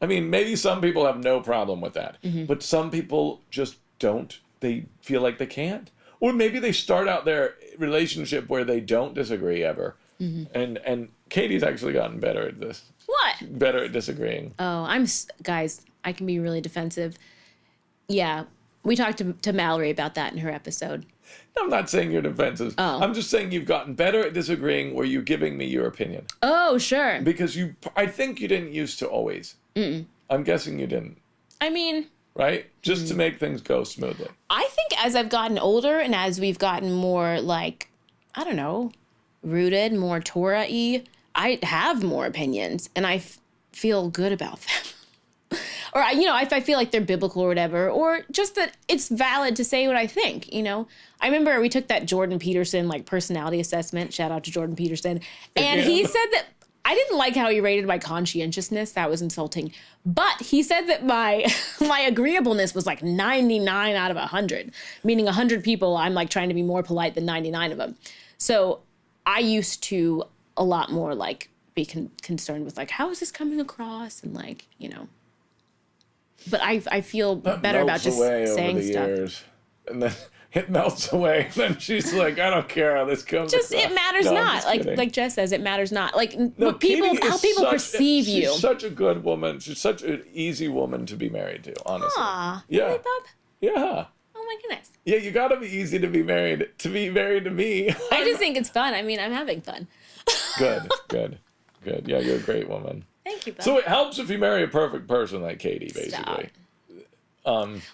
I mean, maybe some people have no problem with that, but some people just don't. They feel like they can't. Or maybe they start out their relationship where they don't disagree ever. And Katie's actually gotten better at this. What? Better at disagreeing. Oh, guys, I can be really defensive. Yeah, we talked to Mallory about that in her episode. I'm not saying you're defensive. Oh. I'm just saying you've gotten better at disagreeing where you're giving me your opinion. Oh, sure. Because I think you didn't used to always. I'm guessing you didn't. I mean... Right? Just to make things go smoothly. I think as I've gotten older and as we've gotten more, like, I don't know, rooted, more Torah-y, I have more opinions, and I feel good about them. Or, I feel like they're biblical or whatever, or just that it's valid to say what I think, I remember we took that Jordan Peterson, like, personality assessment. Shout out to Jordan Peterson. And he said that I didn't like how he rated my conscientiousness. That was insulting. But he said that my agreeableness was like 99 out of 100, meaning 100 people, I'm like trying to be more polite than 99 of them. So I used to a lot more like be concerned with like, how is this coming across? And like, but I feel better about just saying stuff. Years. And then it melts away. Then she's like, I don't care how this comes. It matters not. Like Jess says, it matters not. Like how people perceive you. She's such a good woman. She's such an easy woman to be married to, honestly. Aw, yeah. Really, Bob? Yeah. Oh my goodness. Yeah, you gotta be easy to be married to me. I just think it's fun. I mean, I'm having fun. Good. Yeah, you're a great woman. Thank you, Bob. So it helps if you marry a perfect person like Katie, basically.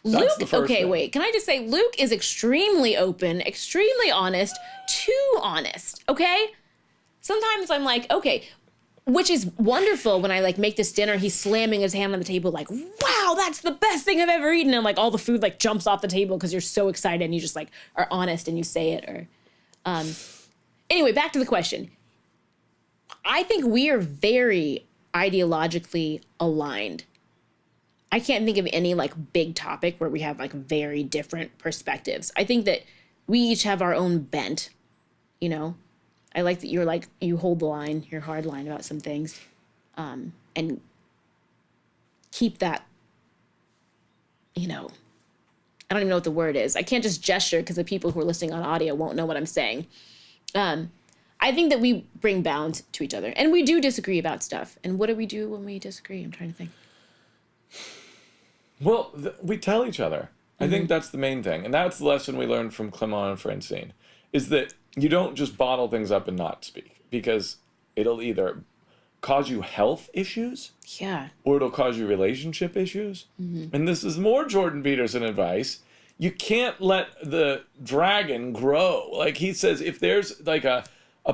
Luke, okay, wait. Can I just say, Luke is extremely open, extremely honest, too honest, okay? Sometimes I'm like, okay, which is wonderful when I like make this dinner, he's slamming his hand on the table like, wow, that's the best thing I've ever eaten. And like all the food like jumps off the table because you're so excited and you just like are honest and you say it. Or, anyway, back to the question. I think we are very ideologically aligned. I can't think of any like big topic where we have like very different perspectives. I think that we each have our own bent, I like that you're like, you hold the line, you're hard line about some things, and keep that, I don't even know what the word is. I can't just gesture because the people who are listening on audio won't know what I'm saying. I think that we bring balance to each other, and we do disagree about stuff. And what do we do when we disagree? I'm trying to think. Well, we tell each other. I think that's the main thing. And that's the lesson we learned from Clement and Francine, is that you don't just bottle things up and not speak, because it'll either cause you health issues, or it'll cause you relationship issues. And this is more Jordan Peterson advice. You can't let the dragon grow. Like he says, if there's like a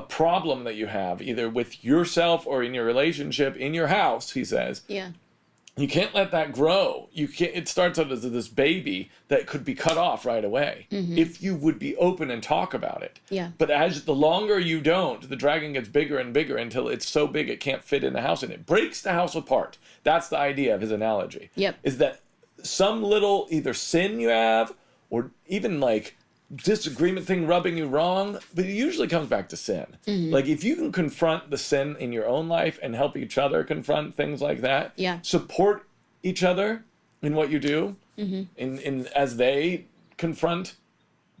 problem that you have, either with yourself or in your relationship, in your house, he says, you can't let that grow. It starts out as this baby that could be cut off right away if you would be open and talk about it. But as the longer you don't, the dragon gets bigger and bigger until it's so big it can't fit in the house and it breaks the house apart. That's the idea of his analogy. Is that some little either sin you have or even like disagreement thing rubbing you wrong, but it usually comes back to sin. Like if you can confront the sin in your own life and help each other confront things like that, support each other in what you do, in as they confront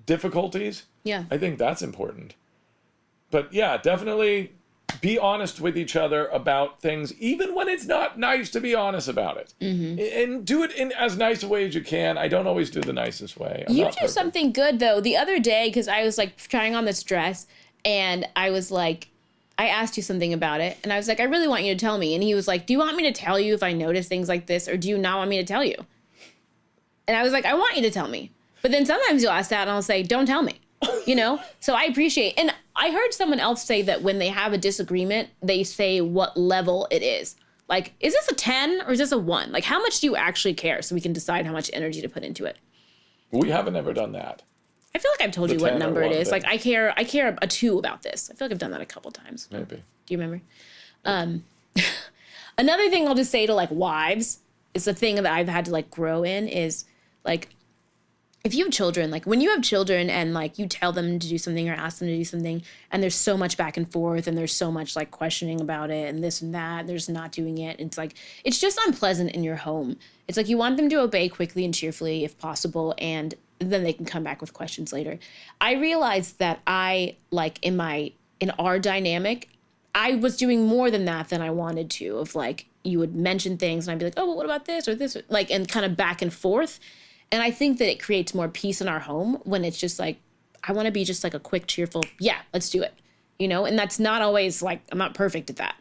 difficulties. Yeah. I think that's important. But yeah, definitely be honest with each other about things, even when it's not nice to be honest about it. And do it in as nice a way as you can. I don't always do the nicest way. You do something good, though. The other day, because I was like trying on this dress, and I was like, I asked you something about it, and I was like, I really want you to tell me. And he was like, do you want me to tell you if I notice things like this, or do you not want me to tell you? And I was like, I want you to tell me. But then sometimes you'll ask that, and I'll say, don't tell me. So I appreciate, and I heard someone else say that when they have a disagreement, they say what level it is. Like, is this a 10 or is this a 1? Like, how much do you actually care so we can decide how much energy to put into it? We haven't ever done that. I feel like I've told you what number it is. thing. Like, I care a 2 about this. I feel like I've done that a couple times. Maybe. Do you remember? Another thing I'll just say to, like, wives, is the thing that I've had to, like, grow in is, like, if you have children, like when you have children and like you tell them to do something or ask them to do something and there's so much back and forth and there's so much like questioning about it and this and that, and they're just not doing it. It's like, it's just unpleasant in your home. It's like you want them to obey quickly and cheerfully if possible, and then they can come back with questions later. I realized that I, like in our dynamic, I was doing more than that than I wanted to, of like, you would mention things and I'd be like, oh, well, what about this or this? Like, and kind of back and forth. And I think that it creates more peace in our home when it's just like, I want to be just like a quick, cheerful, yeah, let's do it. And that's not always like, I'm not perfect at that.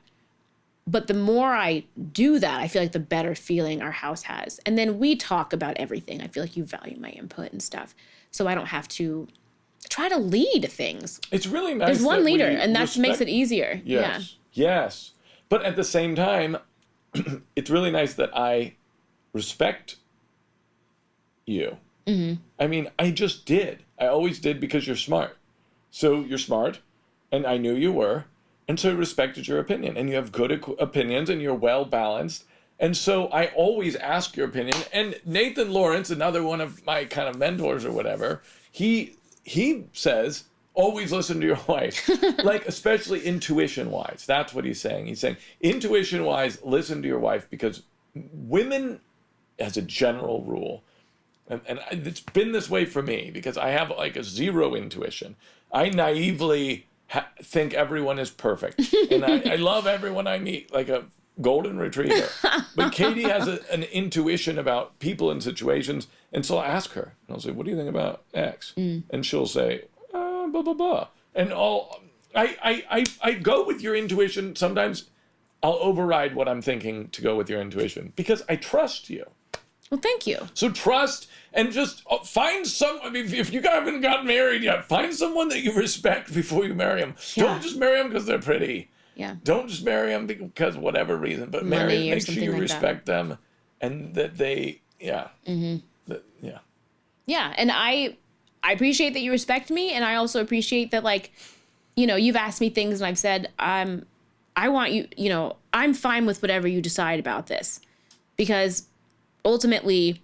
But the more I do that, I feel like the better feeling our house has. And then we talk about everything. I feel like you value my input and stuff. So I don't have to try to lead things. It's really nice. There's one leader, and that makes it easier. Yes. Yeah. Yes. But at the same time, it's really nice that I respect you. I mean, I just did. I always did because you're smart. So you're smart, and I knew you were, and so I respected your opinion. And you have good opinions, and you're well balanced. And so I always ask your opinion. And Nathan Lawrence, another one of my kind of mentors or whatever, he says, always listen to your wife. Like, especially intuition-wise. That's what he's saying. He's saying, intuition-wise, listen to your wife, because women, as a general rule, and it's been this way for me because I have like a zero intuition. I naively think everyone is perfect. And I love everyone I meet, like a golden retriever. But Kayte has an intuition about people and situations. And so I'll ask her, and I'll say, what do you think about X? And she'll say, blah, blah, blah. And I go with your intuition. Sometimes I'll override what I'm thinking to go with your intuition because I trust you. Well, thank you. So trust and just find I mean, if you haven't gotten married yet, find someone that you respect before you marry them. Yeah. Don't just marry them because they're pretty. Yeah. Don't just marry them because whatever reason, but marry them, make sure you respect them and that they, yeah. Yeah. Yeah. And I appreciate that you respect me. And I also appreciate that, like, you've asked me things and I've said, I want you, I'm fine with whatever you decide about this because ultimately,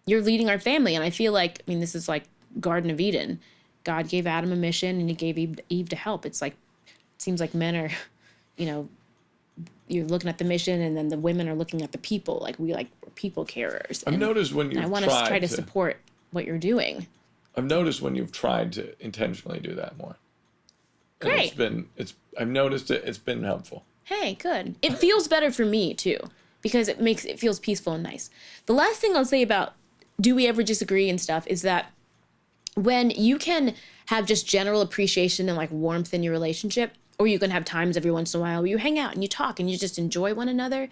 you're leading our family. And I feel like, I mean, this is like Garden of Eden. God gave Adam a mission and he gave Eve to help. It's like, it seems like men are, you're looking at the mission and then the women are looking at the people. Like we're people carers. I've noticed when you've I want to try to support what you're doing. I've noticed when you've tried to intentionally do that more. Great. And I've noticed it's been helpful. Hey, good. It feels better for me too, because it feels peaceful and nice. The last thing I'll say about do we ever disagree and stuff is that when you can have just general appreciation and like warmth in your relationship, or you can have times every once in a while where you hang out and you talk and you just enjoy one another,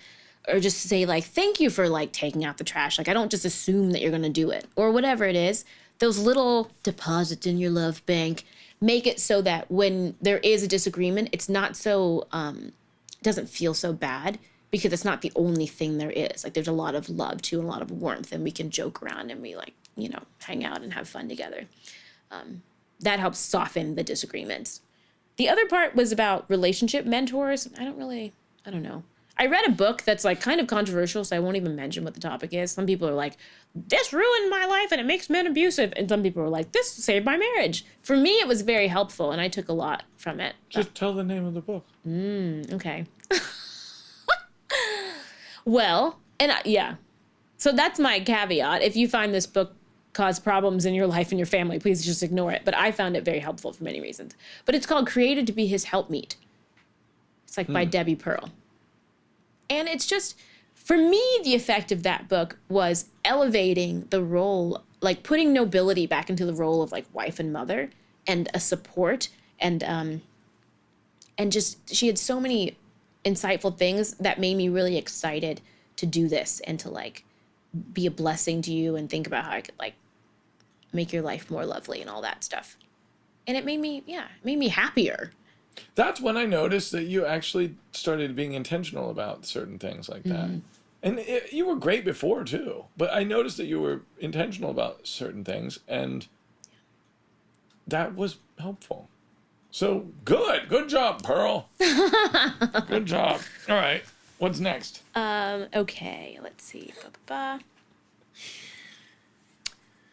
or just say like, thank you for like taking out the trash. Like, I don't just assume that you're going to do it or whatever it is. Those little deposits in your love bank make it so that when there is a disagreement, it's not so, it doesn't feel so bad. Because it's not the only thing there is. Like, there's a lot of love, too, and a lot of warmth, and we can joke around and we, like, hang out and have fun together. That helps soften the disagreements. The other part was about relationship mentors. I don't know. I read a book that's, like, kind of controversial, so I won't even mention what the topic is. Some people are like, this ruined my life and it makes men abusive. And some people are like, this saved my marriage. For me, it was very helpful, and I took a lot from it. Just tell the name of the book. Okay. Well, And yeah. So that's my caveat. If you find this book cause problems in your life and your family, please just ignore it. But I found it very helpful for many reasons. But it's called Created to be His Helpmeet. It's like by Debbie Pearl. And it's just, for me, the effect of that book was elevating the role, like putting nobility back into the role of like wife and mother and a support. And just, she had so many insightful things that made me really excited to do this and to like be a blessing to you and think about how I could like make your life more lovely and all that stuff. And it made me happier. That's when I noticed that you actually started being intentional about certain things like that. Mm-hmm. And you were great before too, but I noticed that you were intentional about certain things, and that was helpful. So good job, Pearl. Good job. All right, what's next? Okay, let's see.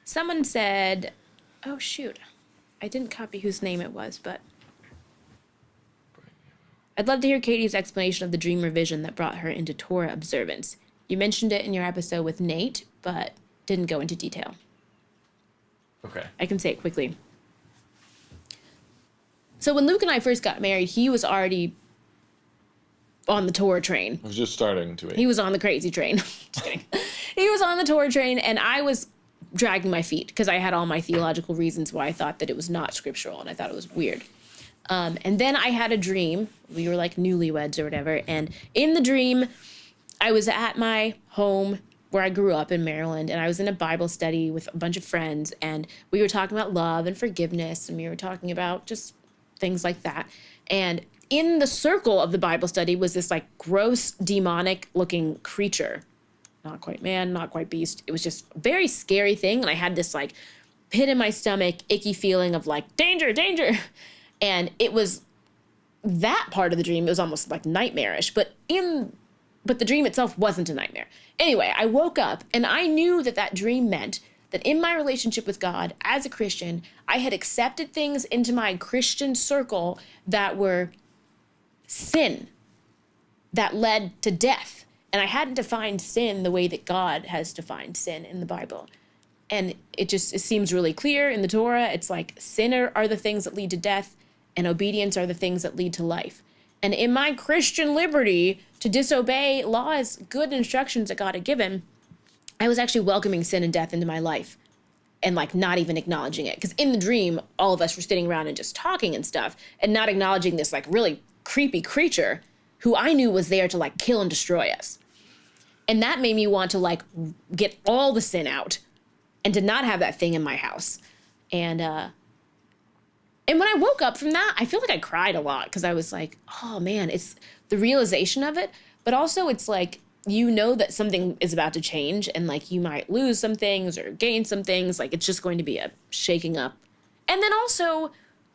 Someone said, oh shoot, I didn't copy whose name it was, but I'd love to hear Kayte's explanation of the dream revision that brought her into Torah observance. You mentioned it in your episode with Nate, but didn't go into detail. Okay. I can say it quickly. So when Luke and I first got married, he was already on the Torah train. I was just starting to eat. He was on the crazy train. Just kidding. He was on the Torah train, and I was dragging my feet because I had all my theological reasons why I thought that it was not scriptural, and I thought it was weird. And then I had a dream. We were like newlyweds or whatever. And in the dream, I was at my home where I grew up in Maryland, and I was in a Bible study with a bunch of friends, and we were talking about love and forgiveness, and we were talking about just things like that. And in the circle of the Bible study was this like gross, demonic looking creature. Not quite man, not quite beast. It was just a very scary thing. And I had this like pit in my stomach, icky feeling of like, danger, danger. And it was that part of the dream. It was almost like nightmarish, but the dream itself wasn't a nightmare. Anyway, I woke up and I knew that that dream meant that in my relationship with God as a Christian, I had accepted things into my Christian circle that were sin, that led to death. And I hadn't defined sin the way that God has defined sin in the Bible. And it seems really clear in the Torah. It's like sin are the things that lead to death, and obedience are the things that lead to life. And in my Christian liberty to disobey laws, good instructions that God had given, I was actually welcoming sin and death into my life and like not even acknowledging it. Because in the dream, all of us were sitting around and just talking and stuff and not acknowledging this like really creepy creature who I knew was there to like kill and destroy us. And that made me want to like get all the sin out and to not have that thing in my house. And when I woke up from that, I feel like I cried a lot because I was like, oh man, it's the realization of it. But also it's like, you know that something is about to change and like you might lose some things or gain some things. Like it's just going to be a shaking up. And then also,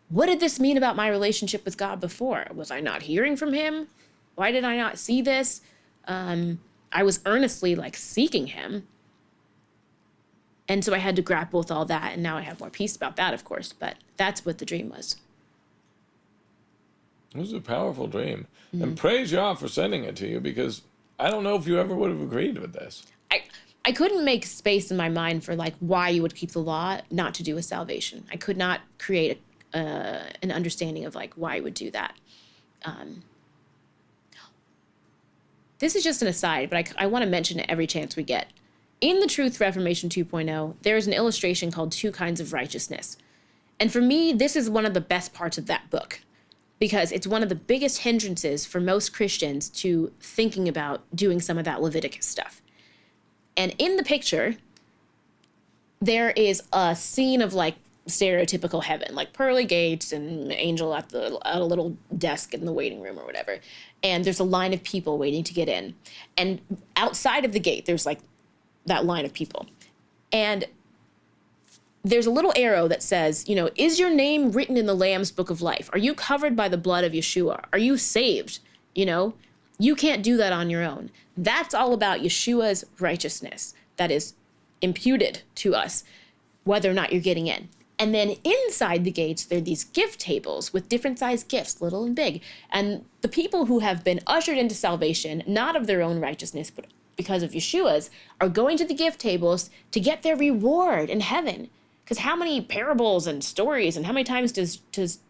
what did this mean about my relationship with God before? Was I not hearing from him? Why did I not see this? I was earnestly like seeking him. And so I had to grapple with all that. And now I have more peace about that, of course. But that's what the dream was. It was a powerful dream. Mm-hmm. And praise Yah for sending it to you, because I don't know if you ever would have agreed with this. I couldn't make space in my mind for like why you would keep the law not to do with salvation. I could not create an understanding of like why you would do that. This is just an aside, but I want to mention it every chance we get. In the Truth Reformation 2.0, there is an illustration called Two Kinds of Righteousness. And for me, this is one of the best parts of that book, because it's one of the biggest hindrances for most Christians to thinking about doing some of that Leviticus stuff. And in the picture, there is a scene of like stereotypical heaven, like pearly gates and an angel at a little desk in the waiting room or whatever. And there's a line of people waiting to get in. And outside of the gate, there's like that line of people. And there's a little arrow that says, is your name written in the Lamb's Book of Life? Are you covered by the blood of Yeshua? Are you saved? You can't do that on your own. That's all about Yeshua's righteousness that is imputed to us, whether or not you're getting in. And then inside the gates, there are these gift tables with different sized gifts, little and big. And the people who have been ushered into salvation, not of their own righteousness, but because of Yeshua's, are going to the gift tables to get their reward in heaven. Because how many parables and stories and how many times does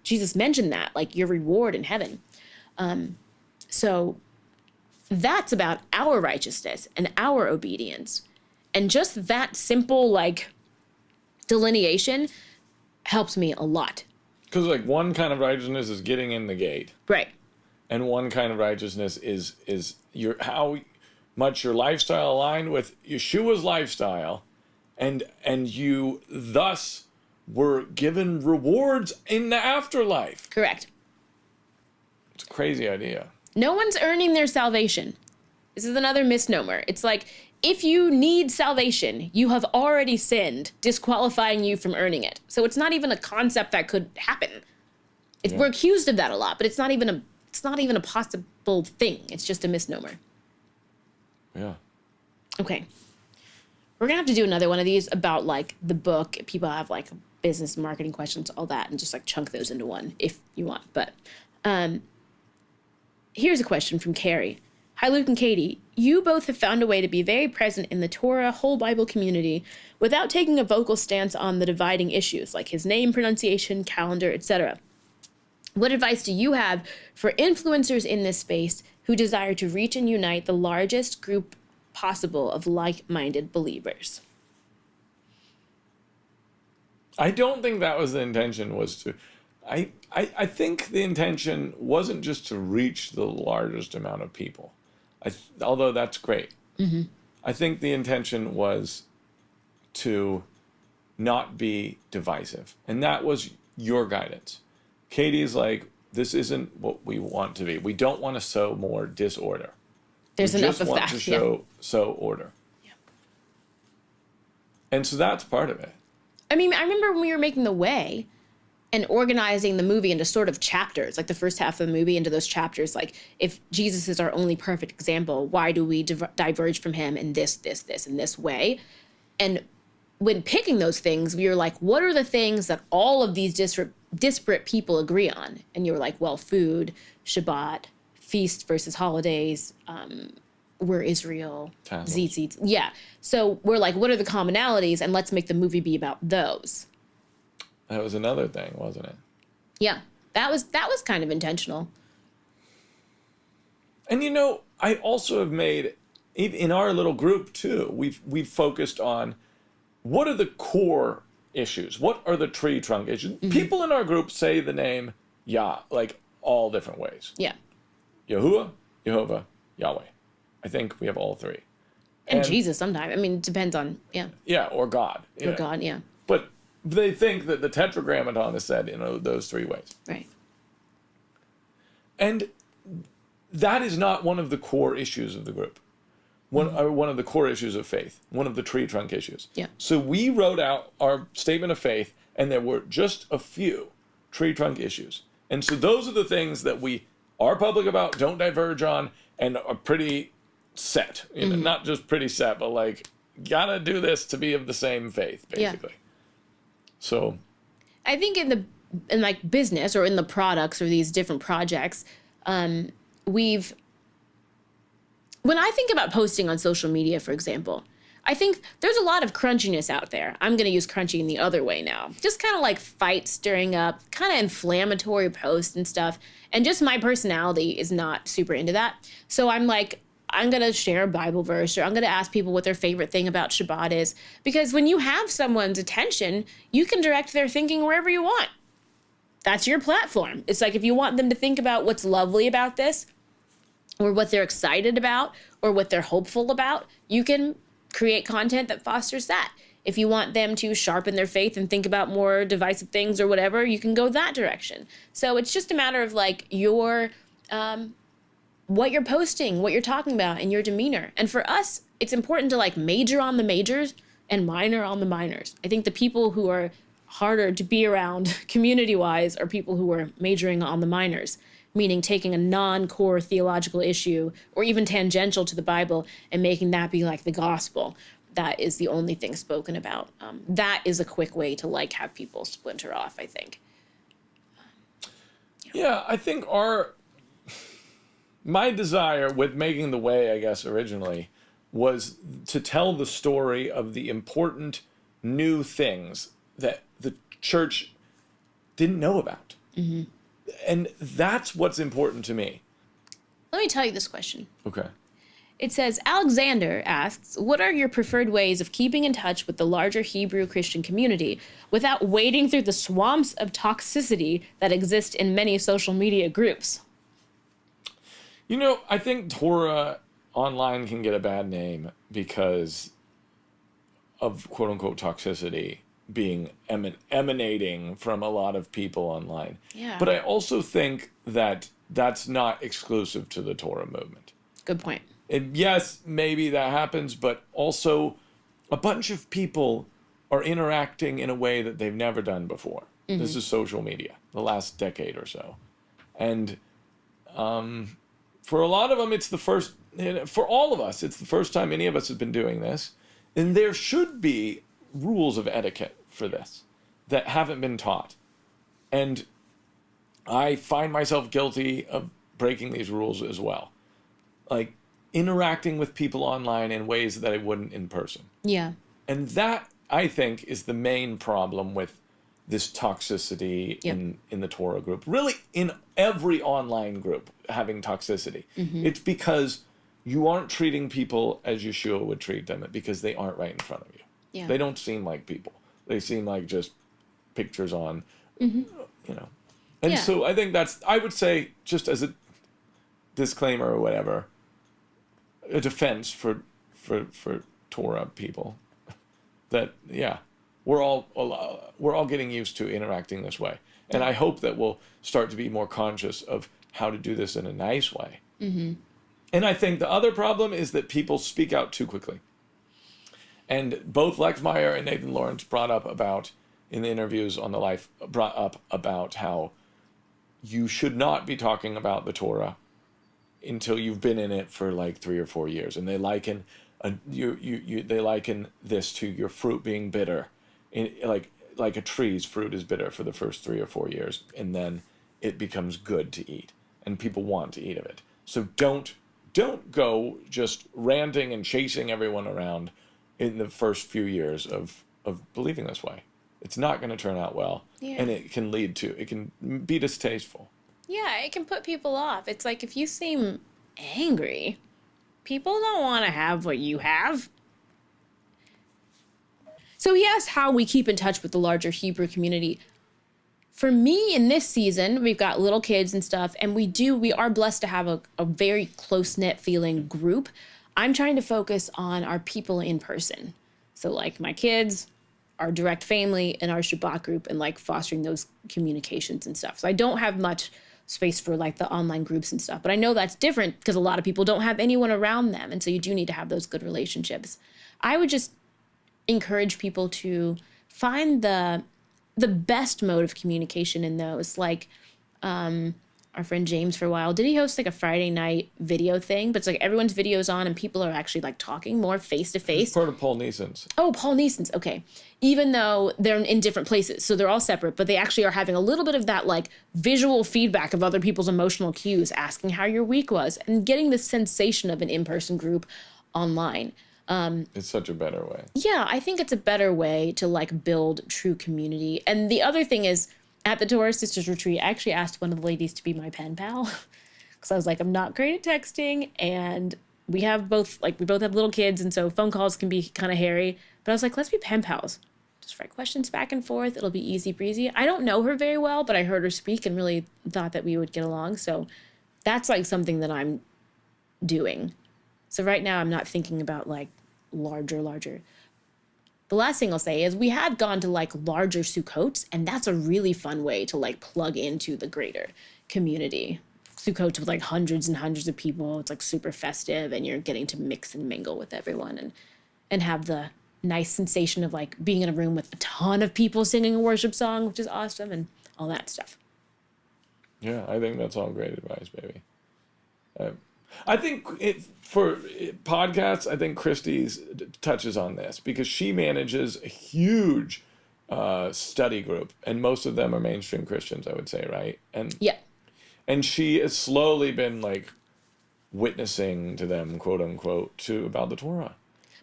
Jesus mention that? Like your reward in heaven. So that's about our righteousness and our obedience. And just that simple, like, delineation helps me a lot. Because, like, one kind of righteousness is getting in the gate. Right. And one kind of righteousness is how much your lifestyle aligned with Yeshua's lifestyle, and you thus were given rewards in the afterlife. Correct. It's a crazy idea. No one's earning their salvation. This is another misnomer. It's like, if you need salvation, you have already sinned, disqualifying you from earning it. So it's not even a concept that could happen. We're accused of that a lot, but it's not even a possible thing. It's just a misnomer. Yeah. Okay. We're going to have to do another one of these about, like, the book. People have, like, business marketing questions, all that, and just, like, chunk those into one if you want. But here's a question from Carrie. Hi, Luke and Kayte. You both have found a way to be very present in the Torah whole Bible community without taking a vocal stance on the dividing issues, like his name, pronunciation, calendar, etc. What advice do you have for influencers in this space who desire to reach and unite the largest group possible of like-minded believers? I don't think that was the intention, was to... I think the intention wasn't just to reach the largest amount of people, although that's great. Mm-hmm. I think the intention was to not be divisive, and that was your guidance. Katie's like, this isn't what we want to be. We don't want to sow more disorder. There's enough of that. We just want to sow order. Yeah. And so that's part of it. I mean, I remember when we were making The Way and organizing the movie into sort of chapters, like the first half of the movie into those chapters, like, if Jesus is our only perfect example, why do we diverge from him in this, and this way? And when picking those things, we were like, what are the things that all of these disparate people agree on? And you were like, well, food, Shabbat, feast versus holidays, we're Israel, tzitzit. Yeah. So we're like, what are the commonalities? And let's make the movie be about those. That was another thing, wasn't it? Yeah. That was kind of intentional. And, you know, I also have made, in our little group too, we've focused on what are the core issues? What are the tree trunk issues? Mm-hmm. People in our group say the name Yah, like, all different ways. Yeah. Yahuwah, Jehovah, Yahweh. I think we have all three. And Jesus sometimes. I mean, it depends on, yeah. Yeah, or God. Or God, yeah. But they think that the Tetragrammaton is said in those three ways. Right. And that is not one of the core issues of the group. One of the core issues of faith. One of the tree trunk issues. Yeah. So we wrote out our statement of faith, and there were just a few tree trunk issues. And so those are the things that we are public about, don't diverge on, and are pretty set. You know, not just pretty set, but like, gotta do this to be of the same faith, basically. Yeah. So I think in like business or in the products or these different projects, when I think about posting on social media, for example, I think there's a lot of crunchiness out there. I'm going to use crunchy in the other way now. Just kind of like fight stirring up, kind of inflammatory posts and stuff. And just my personality is not super into that. So I'm like, I'm going to share a Bible verse, or I'm going to ask people what their favorite thing about Shabbat is. Because when you have someone's attention, you can direct their thinking wherever you want. That's your platform. It's like, if you want them to think about what's lovely about this, or what they're excited about, or what they're hopeful about, you can create content that fosters that. If you want them to sharpen their faith and think about more divisive things or whatever, you can go that direction. So it's just a matter of like your, what you're posting, what you're talking about, and your demeanor. And for us, it's important to like major on the majors and minor on the minors. I think the people who are harder to be around community-wise are people who are majoring on the minors, meaning taking a non-core theological issue or even tangential to the Bible and making that be like the gospel. That is the only thing spoken about. That is a quick way to like have people splinter off, I think. Yeah, I think my desire with making the way, I guess, originally, was to tell the story of the important new things that the church didn't know about. And that's what's important to me. Let me tell you this question. Okay. It says, Alexander asks, what are your preferred ways of keeping in touch with the larger Hebrew Christian community without wading through the swamps of toxicity that exist in many social media groups? You know, I think Torah online can get a bad name because of quote-unquote toxicity being emanating from a lot of people online. Yeah. But I also think that that's not exclusive to the Torah movement. Good point. And yes, maybe that happens, but also a bunch of people are interacting in a way that they've never done before. This is social media, the last decade or so. And for a lot of them, it's the first, for all of us, it's the first time any of us have been doing this. And there should be rules of etiquette for this that haven't been taught. And I find myself guilty of breaking these rules as well. Like, interacting with people online in ways that I wouldn't in person. Yeah. And that, I think, is the main problem with this toxicity in the Torah group. Really, in every online group having toxicity. It's because you aren't treating people as Yeshua would treat them because they aren't right in front of you. Yeah. They don't seem like people. They seem like just pictures on, you know. And so I think that's, I would say, just as a disclaimer or whatever, a defense for Torah people, that we're all getting used to interacting this way, and I hope that we'll start to be more conscious of how to do this in a nice way. And I think the other problem is that people speak out too quickly, and both Lex Meyer and Nathan Lawrence brought up about in the interviews on the Life about how you should not be talking about the Torah until you've been in it for like 3 or 4 years, and they liken they liken this to your fruit being bitter, like a tree's fruit is bitter for the first 3 or 4 years, and then it becomes good to eat, and people want to eat of it. So don't go just ranting and chasing everyone around in the first few years of believing this way. It's not going to turn out well, and it can be distasteful. Yeah, it can put people off. It's like if you seem angry, people don't want to have what you have. So he asked how we keep in touch with the larger Hebrew community. For me, in this season, we've got little kids and stuff, and we are blessed to have a very close-knit feeling group. I'm trying to focus on our people in person. So like my kids, our direct family, and our Shabbat group, and like fostering those communications and stuff. So I don't have much space for like the online groups and stuff, but I know that's different because a lot of people don't have anyone around them, and so you do need to have those good relationships. I would just encourage people to find the best mode of communication in those. Like our friend James for a while, did he host like a Friday night video thing? But it's like everyone's video's on and people are actually like talking more face to face. Part of Paul Neeson's. Oh, Paul Neeson's. Okay. Even though they're in different places, so they're all separate, but they actually are having a little bit of that like visual feedback of other people's emotional cues, asking how your week was, and getting the sensation of an in-person group online. It's such a better way. Yeah, I think it's a better way to like build true community. And the other thing is, at the Torah Sisters Retreat, I actually asked one of the ladies to be my pen pal because I was like, I'm not great at texting, and we both have little kids, and so phone calls can be kind of hairy. But I was like, let's be pen pals. Just write questions back and forth. It'll be easy breezy. I don't know her very well, but I heard her speak and really thought that we would get along. So that's like something that I'm doing. So right now I'm not thinking about like larger. The last thing I'll say is we have gone to like larger Sukkots, and that's a really fun way to like plug into the greater community. Sukkots with like hundreds and hundreds of people. It's like super festive, and you're getting to mix and mingle with everyone and have the nice sensation of like being in a room with a ton of people singing a worship song, which is awesome, and all that stuff. Yeah, I think that's all great advice, baby. I think for podcasts, I think Christie's touches on this because she manages a huge study group, and most of them are mainstream Christians, I would say, right? And yeah, and she has slowly been like witnessing to them, quote unquote, about the Torah.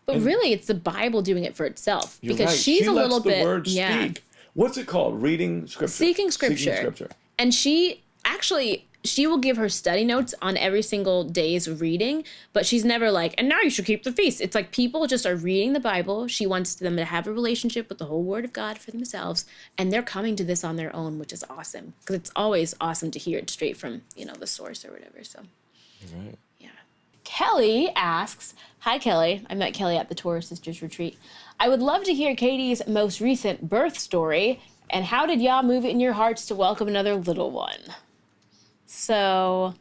But really, it's the Bible doing it for itself. You're Because right. she's She a lets little the bit. word speak. What's it called? Reading scripture. Seeking scripture. Seeking scripture. And she will give her study notes on every single day's reading, but she's never like, and now you should keep the feast. It's like people just are reading the Bible. She wants them to have a relationship with the whole Word of God for themselves, and they're coming to this on their own, which is awesome. Because it's always awesome to hear it straight from, the source or whatever. So, Right. yeah. Kelly asks, hi, Kelly. I met Kelly at the Torah Sisters Retreat. I would love to hear Katie's most recent birth story, and how did y'all move it in your hearts to welcome another little one? So,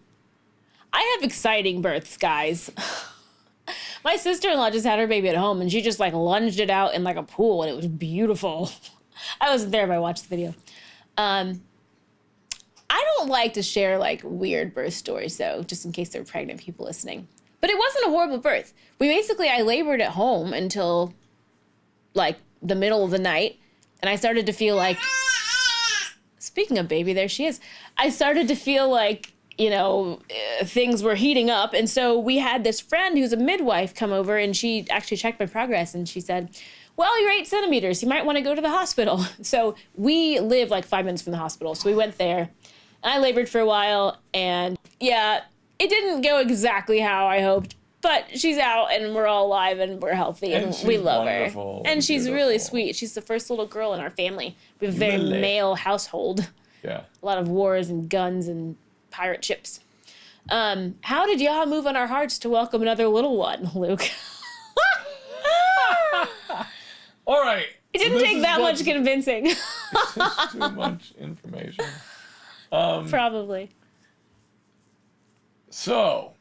I have exciting births, guys. My sister-in-law just had her baby at home, and she just, lunged it out in, a pool, and it was beautiful. I wasn't there, but I watched the video. I don't like to share, weird birth stories, though, just in case there are pregnant people listening. But it wasn't a horrible birth. I labored at home until, the middle of the night, and I started to feel like... Speaking of baby, there she is. I started to feel like, things were heating up. And so we had this friend who's a midwife come over, and she actually checked my progress, and she said, well, you're 8 centimeters. You might want to go to the hospital. So we live 5 minutes from the hospital. So we went there, and I labored for a while. And yeah, it didn't go exactly how I hoped. But she's out, and we're all alive, and we're healthy, and we love her. And she's really sweet. She's the first little girl in our family. We have a very male household. Yeah. A lot of wars and guns and pirate ships. How did Yah move on our hearts to welcome another little one, Luke? All right. It didn't take that much convincing. It's too much information. Probably. So...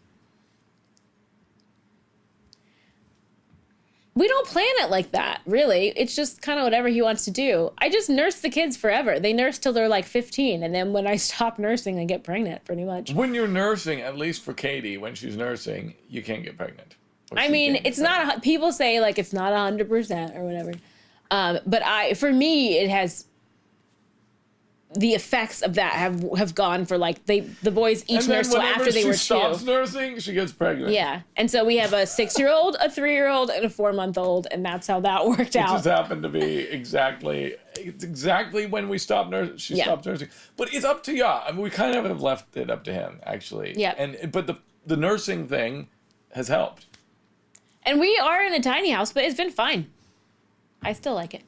We don't plan it like that, really. It's just kind of whatever he wants to do. I just nurse the kids forever. They nurse till they're 15, and then when I stop nursing, I get pregnant, pretty much. When you're nursing, at least for Kayte, when she's nursing, you can't get pregnant. I mean, it's not, people say it's not 100% or whatever. But for me, it has, the effects of that have gone for the boys each nurse till after they were 2. When she stops nursing, she gets pregnant. Yeah, and so we have a 6-year-old, a 3-year-old, and a 4-month-old, and that's how that worked out. It just happened to be exactly when we stopped nursing. She stopped nursing, but it's up to Yah. I mean, we kind of have left it up to him, actually. Yeah. But the nursing thing has helped. And we are in a tiny house, but it's been fine. I still like it.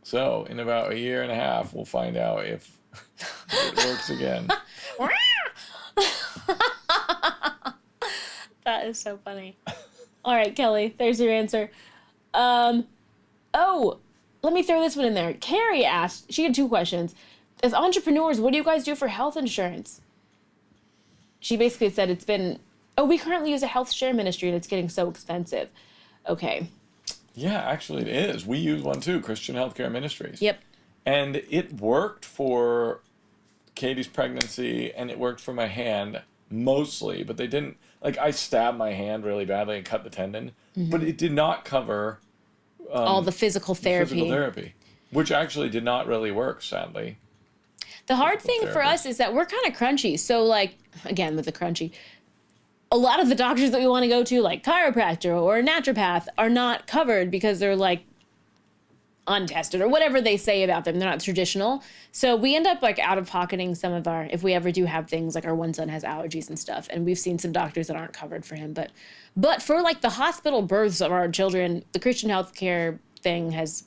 So, in about a year and a half, we'll find out if it works again. That is so funny. All right, Kelly, there's your answer. Let me throw this one in there. Carrie asked, she had 2 questions. As entrepreneurs, what do you guys do for health insurance? She basically said we currently use a health share ministry, and it's getting so expensive. Okay. Yeah, actually it is. We use one too, Christian Healthcare Ministries. Yep. And it worked for Katie's pregnancy, and it worked for my hand mostly, but they didn't, I stabbed my hand really badly and cut the tendon, but it did not cover all the physical therapy. Which actually did not really work, sadly. The hard thing for us is that we're kind of crunchy. So again, with the crunchy, a lot of the doctors that we want to go to, like chiropractor or naturopath, are not covered because they're untested or whatever they say about them. They're not traditional. So we end up out of pocketing some of if we ever do have things, our one son has allergies and stuff, and we've seen some doctors that aren't covered for him. But for the hospital births of our children, the Christian healthcare thing has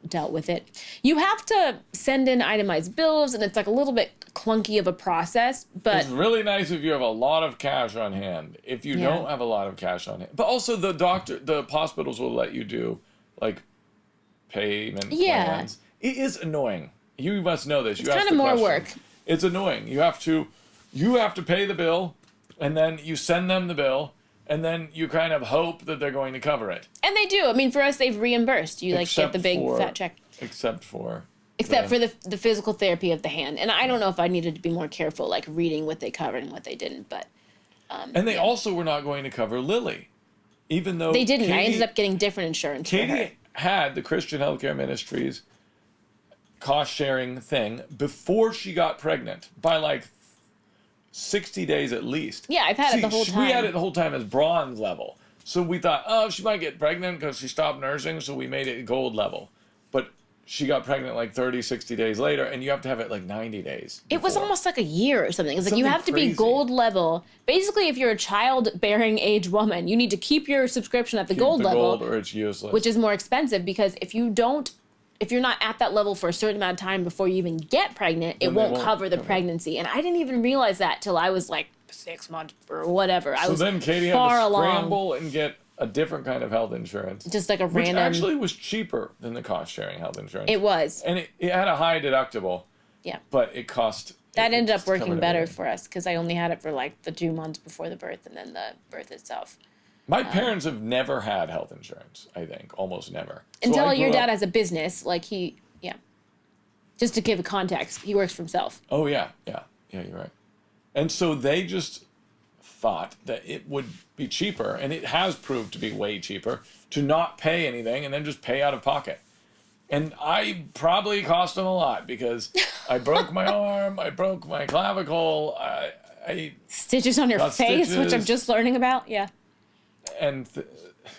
dealt with it. You have to send in itemized bills, and it's a little bit clunky of a process, but it's really nice if you have a lot of cash on hand. If you don't have a lot of cash on hand, but also the hospitals will let you do payment plans. It is annoying. You must know this. It's kind of more work. It's annoying. You have to pay the bill, and then you send them the bill, and then you kind of hope that they're going to cover it. And they do. I mean, for us, they've reimbursed. You get the big fat check. Except for the physical therapy of the hand. And I don't know if I needed to be more careful, reading what they covered and what they didn't. But and they also were not going to cover Lily, even though they didn't. I ended up getting different insurance. Kayte had the Christian Healthcare Ministries cost sharing thing before she got pregnant by 60 days at least. Yeah, I've had it the whole time. We had it the whole time as bronze level. So we thought, oh, she might get pregnant because she stopped nursing, so we made it gold level. But she got pregnant like 30, 60 days later, and you have to have it like 90 days. It was almost like a year or something. It's like you Something have to be crazy. gold level. Basically, if you're a childbearing age woman, you need to keep your subscription at the gold level, Gold or it's useless. which is more expensive because if you're not at that level for a certain amount of time before you even get pregnant, it Then they won't won't cover the cover it. pregnancy. And I didn't even realize that till I was like 6 months or whatever. I so was then Katie had far to along. scramble and get a different kind of health insurance. Just like a Which random. actually was cheaper than the cost-sharing health insurance. It was. And it had a high deductible, Yeah. but it cost... That it ended up just covered working better everything. for us because I only had it for like the 2 months before the birth and then the birth itself. My parents have never had health insurance, I think. Almost never. So Until I your grew dad up- has a business, like yeah. Just to give a context, he works for himself. Oh, yeah, you're right. And so they just thought that it would be cheaper, and it has proved to be way cheaper, to not pay anything and then just pay out of pocket. And I probably cost them a lot because I broke my arm, I broke my clavicle, I Stitches on your Got face, which I'm stitches. just learning about. Yeah.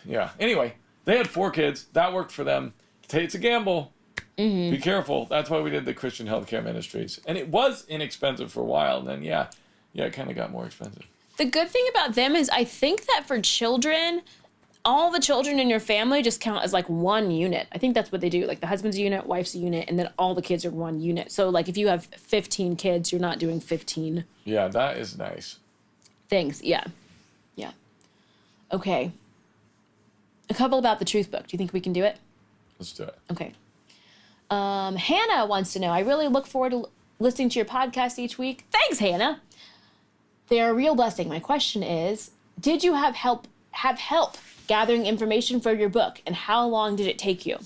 yeah. Anyway, they had 4 kids. That worked for them. It's a gamble. Be careful. That's why we did the Christian Healthcare Ministries. And it was inexpensive for a while. And then, yeah, it kind of got more expensive. The good thing about them is I think that for children, all the children in your family just count as like one unit. I think that's what they do. Like the husband's a unit, wife's a unit, and then all the kids are one unit. So like if you have 15 kids, you're not doing 15 Yeah, that is nice. things. Yeah. Yeah. Okay. A couple about the truth book. Do you think we can do it? Let's do it. Okay. Hannah wants to know, I really look forward to listening to your podcast each week. Thanks, Hannah. They are a real blessing. My question is, did you have help gathering information for your book, and how long did it take you?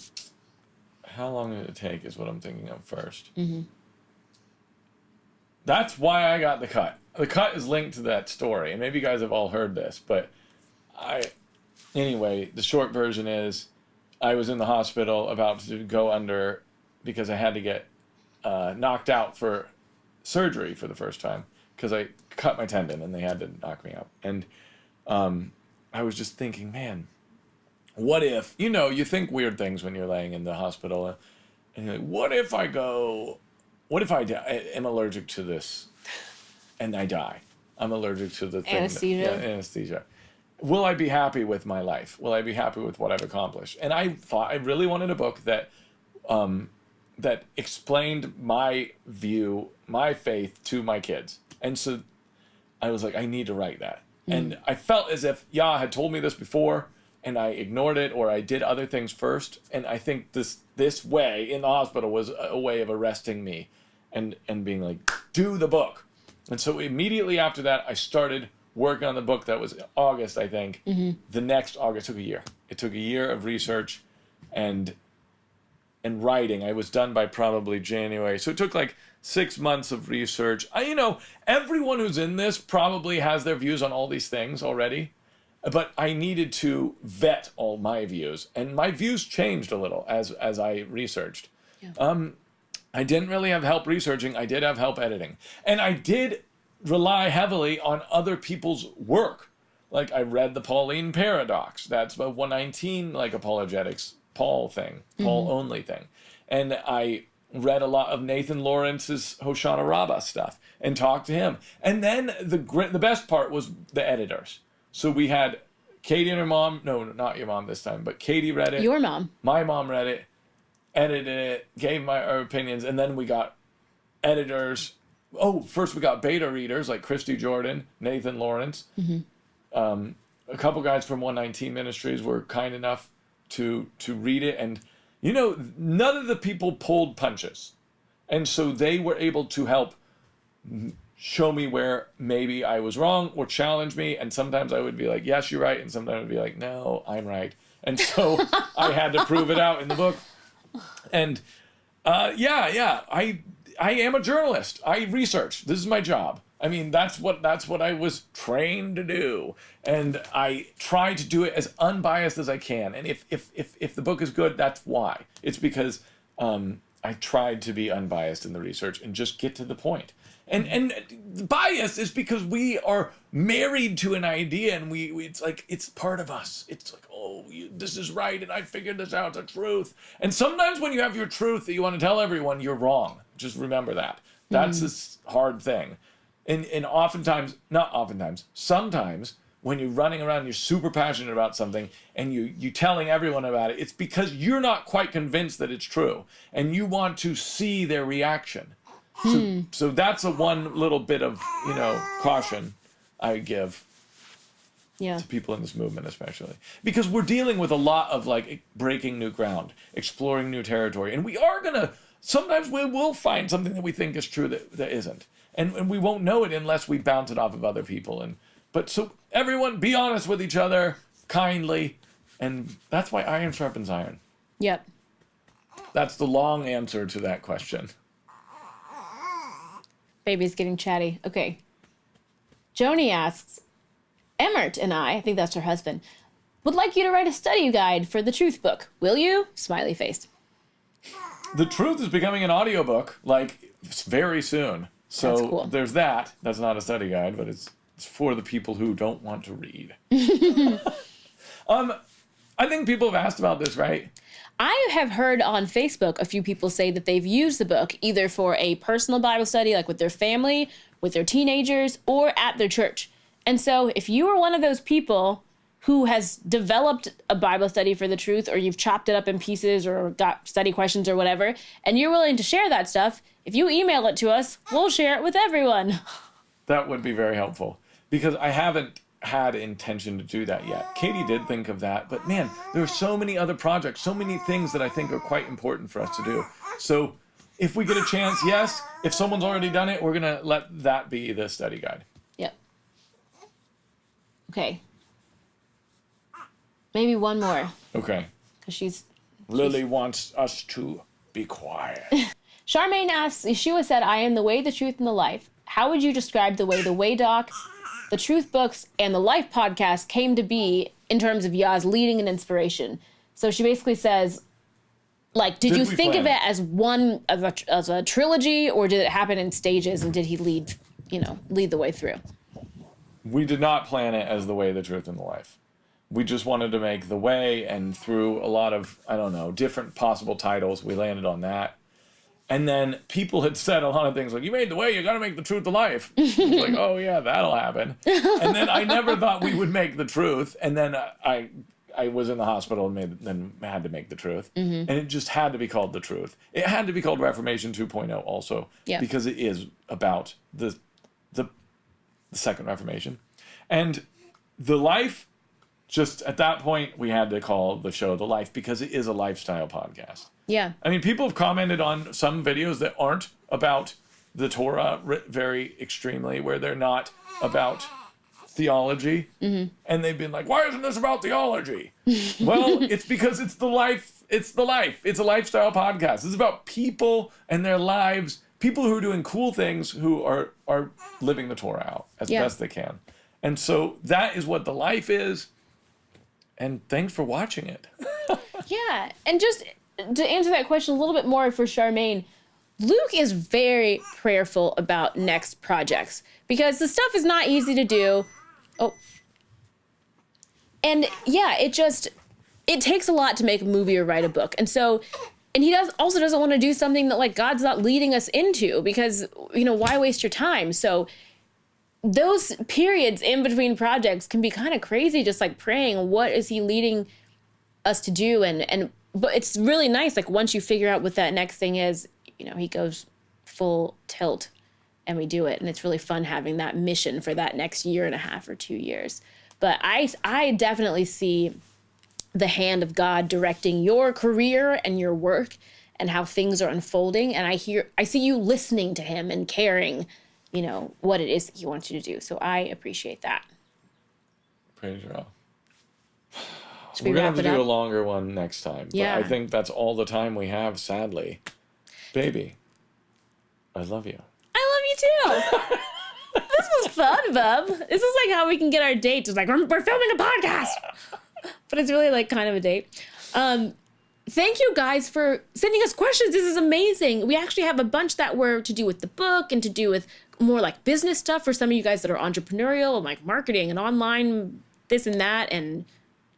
How long did it take is what I'm thinking of first. That's why I got the cut. The cut is linked to that story, and maybe you guys have all heard this, but anyway, the short version is I was in the hospital about to go under because I had to get knocked out for surgery for the first time because I cut my tendon and they had to knock me out. And I was just thinking, man, what if, you think weird things when you're laying in the hospital and you're like, what if I am allergic to this and I die? I'm allergic to the thing. Anesthesia. Anesthesia. Will I be happy with my life? Will I be happy with what I've accomplished? And I thought I really wanted a book that that explained my view, my faith to my kids. And so I was like, I need to write that. And I felt as if Yah had told me this before and I ignored it or I did other things first. And I think this way in the hospital was a way of arresting me and being like, do the book. And so immediately after that, I started working on the book. That was August, I think. The next August took a year. It took a year of research and writing. I was done by probably January. So it took like 6 months of research. Everyone who's in this probably has their views on all these things already. But I needed to vet all my views. And my views changed a little as I researched. Yeah. I didn't really have help researching. I did have help editing. And I did rely heavily on other people's work. Like I read the Pauline Paradox. That's a 119 like apologetics Paul thing, Paul only thing. And I read a lot of Nathan Lawrence's Hoshana Rabbah stuff and talked to him. And then the best part was the editors. So we had Kayte and her mom. No, not your mom this time, but Kayte read it. Your mom. My mom read it, edited it, gave our opinions, and then we got editors. Oh, first we got beta readers like Christy Jordan, Nathan Lawrence. A couple guys from 119 Ministries were kind enough to read it. And, none of the people pulled punches. And so they were able to help show me where maybe I was wrong or challenge me. And sometimes I would be like, yes, you're right. And sometimes I'd be like, no, I'm right. And so I had to prove it out in the book. And I am a journalist. I research. This is my job. I mean, that's what I was trained to do. And I try to do it as unbiased as I can. And if the book is good, that's why. It's because I I tried to be unbiased in the research and just get to the point. And bias is because we are married to an idea, and we it's like it's part of us. It's like, this is right, and I figured this out, the truth. And sometimes when you have your truth that you want to tell everyone, you're wrong. Just remember that. That's this hard thing. And sometimes when you're running around, you're super passionate about something, and you telling everyone about it, it's because you're not quite convinced that it's true, and you want to see their reaction. So that's a one little bit of, caution I give to people in this movement, especially. Because we're dealing with a lot of, like, breaking new ground, exploring new territory. And we are going to, sometimes we will find something that we think is true that isn't. And we won't know it unless we bounce it off of other people. But so everyone, be honest with each other, kindly. And that's why iron sharpens iron. Yep. That's the long answer to that question. Baby's getting chatty. Okay. Joni asks, Emmert and I think that's her husband, would like you to write a study guide for the Truth book. Will you? Smiley face. The Truth is becoming an audiobook, like, very soon. So That's cool. There's that. That's not a study guide, but it's for the people who don't want to read. I think people have asked about this, right? I have heard on Facebook a few people say that they've used the book either for a personal Bible study, like with their family, with their teenagers, or at their church. And so if you are one of those people who has developed a Bible study for the Truth, or you've chopped it up in pieces or got study questions or whatever, and you're willing to share that stuff, if you email it to us, we'll share it with everyone. That would be very helpful, because I haven't had intention to do that yet. Kayte did think of that, but man, there are so many other projects, so many things that I think are quite important for us to do. So if we get a chance, yes. If someone's already done it, we're going to let that be the study guide. Yep. Okay. Maybe one more. Okay. Because Lily wants us to be quiet. Charmaine asks, Yeshua said, I am the way, the truth, and the life. How would you describe the way the Way Doc, the Truth books, and the Life podcast came to be in terms of Yah's leading and inspiration? So she basically says, like, did you think of it as one as a trilogy, or did it happen in stages, and did he lead the way through? We did not plan it as the way, the truth, and the life. We just wanted to make the way, and through a lot of, different possible titles, we landed on that. And then people had said a lot of things like, you made the way, you got to make the truth the life. Like, oh yeah, that'll happen. And then I never thought we would make the truth. And then I was in the hospital and then had to make the truth. Mm-hmm. And it just had to be called the Truth. It had to be called Reformation 2.0 also, because it is about the second Reformation. And the life, just at that point, we had to call the show The Life, because it is a lifestyle podcast. Yeah. I mean, people have commented on some videos that aren't about the Torah very extremely, where they're not about theology. Mm-hmm. And they've been like, why isn't this about theology? Well, it's because it's the life. It's the life. It's a lifestyle podcast. It's about people and their lives, people who are doing cool things, who are living the Torah out as best they can. And so that is what the life is. And thanks for watching it. Yeah. And just to answer that question a little bit more for Charmaine, Luke is very prayerful about next projects, because the stuff is not easy to do. Oh. And yeah, it takes a lot to make a movie or write a book. And so, and he also doesn't want to do something that, like, God's not leading us into, because, why waste your time? So those periods in between projects can be kind of crazy, just like praying, what is he leading us to do? But it's really nice, like, once you figure out what that next thing is, he goes full tilt and we do it. And it's really fun having that mission for that next year and a half or 2 years. But I definitely see the hand of God directing your career and your work and how things are unfolding. And I see you listening to him and caring, what it is that he wants you to do. So I appreciate that. Praise God. We're going to have to do a longer one next time. Yeah. But I think that's all the time we have, sadly. Baby, I love you. I love you too. This was fun, bub. This is like how we can get our date. It's like, we're filming a podcast. But it's really like kind of a date. thank you guys for sending us questions. This is amazing. We actually have a bunch that were to do with the book and to do with more like business stuff for some of you guys that are entrepreneurial and like marketing and online, this and that, and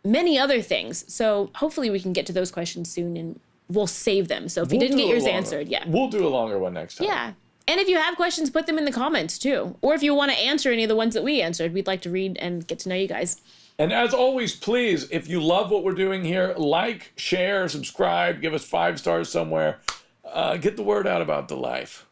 many other things. So hopefully we can get to those questions soon and we'll save them. So if you didn't get yours answered, we'll do a longer one next time. Yeah. And if you have questions, put them in the comments too. Or if you want to answer any of the ones that we answered, we'd like to read and get to know you guys. And as always, please, if you love what we're doing here, like, share, subscribe, give us 5 stars somewhere. Get the word out about the life.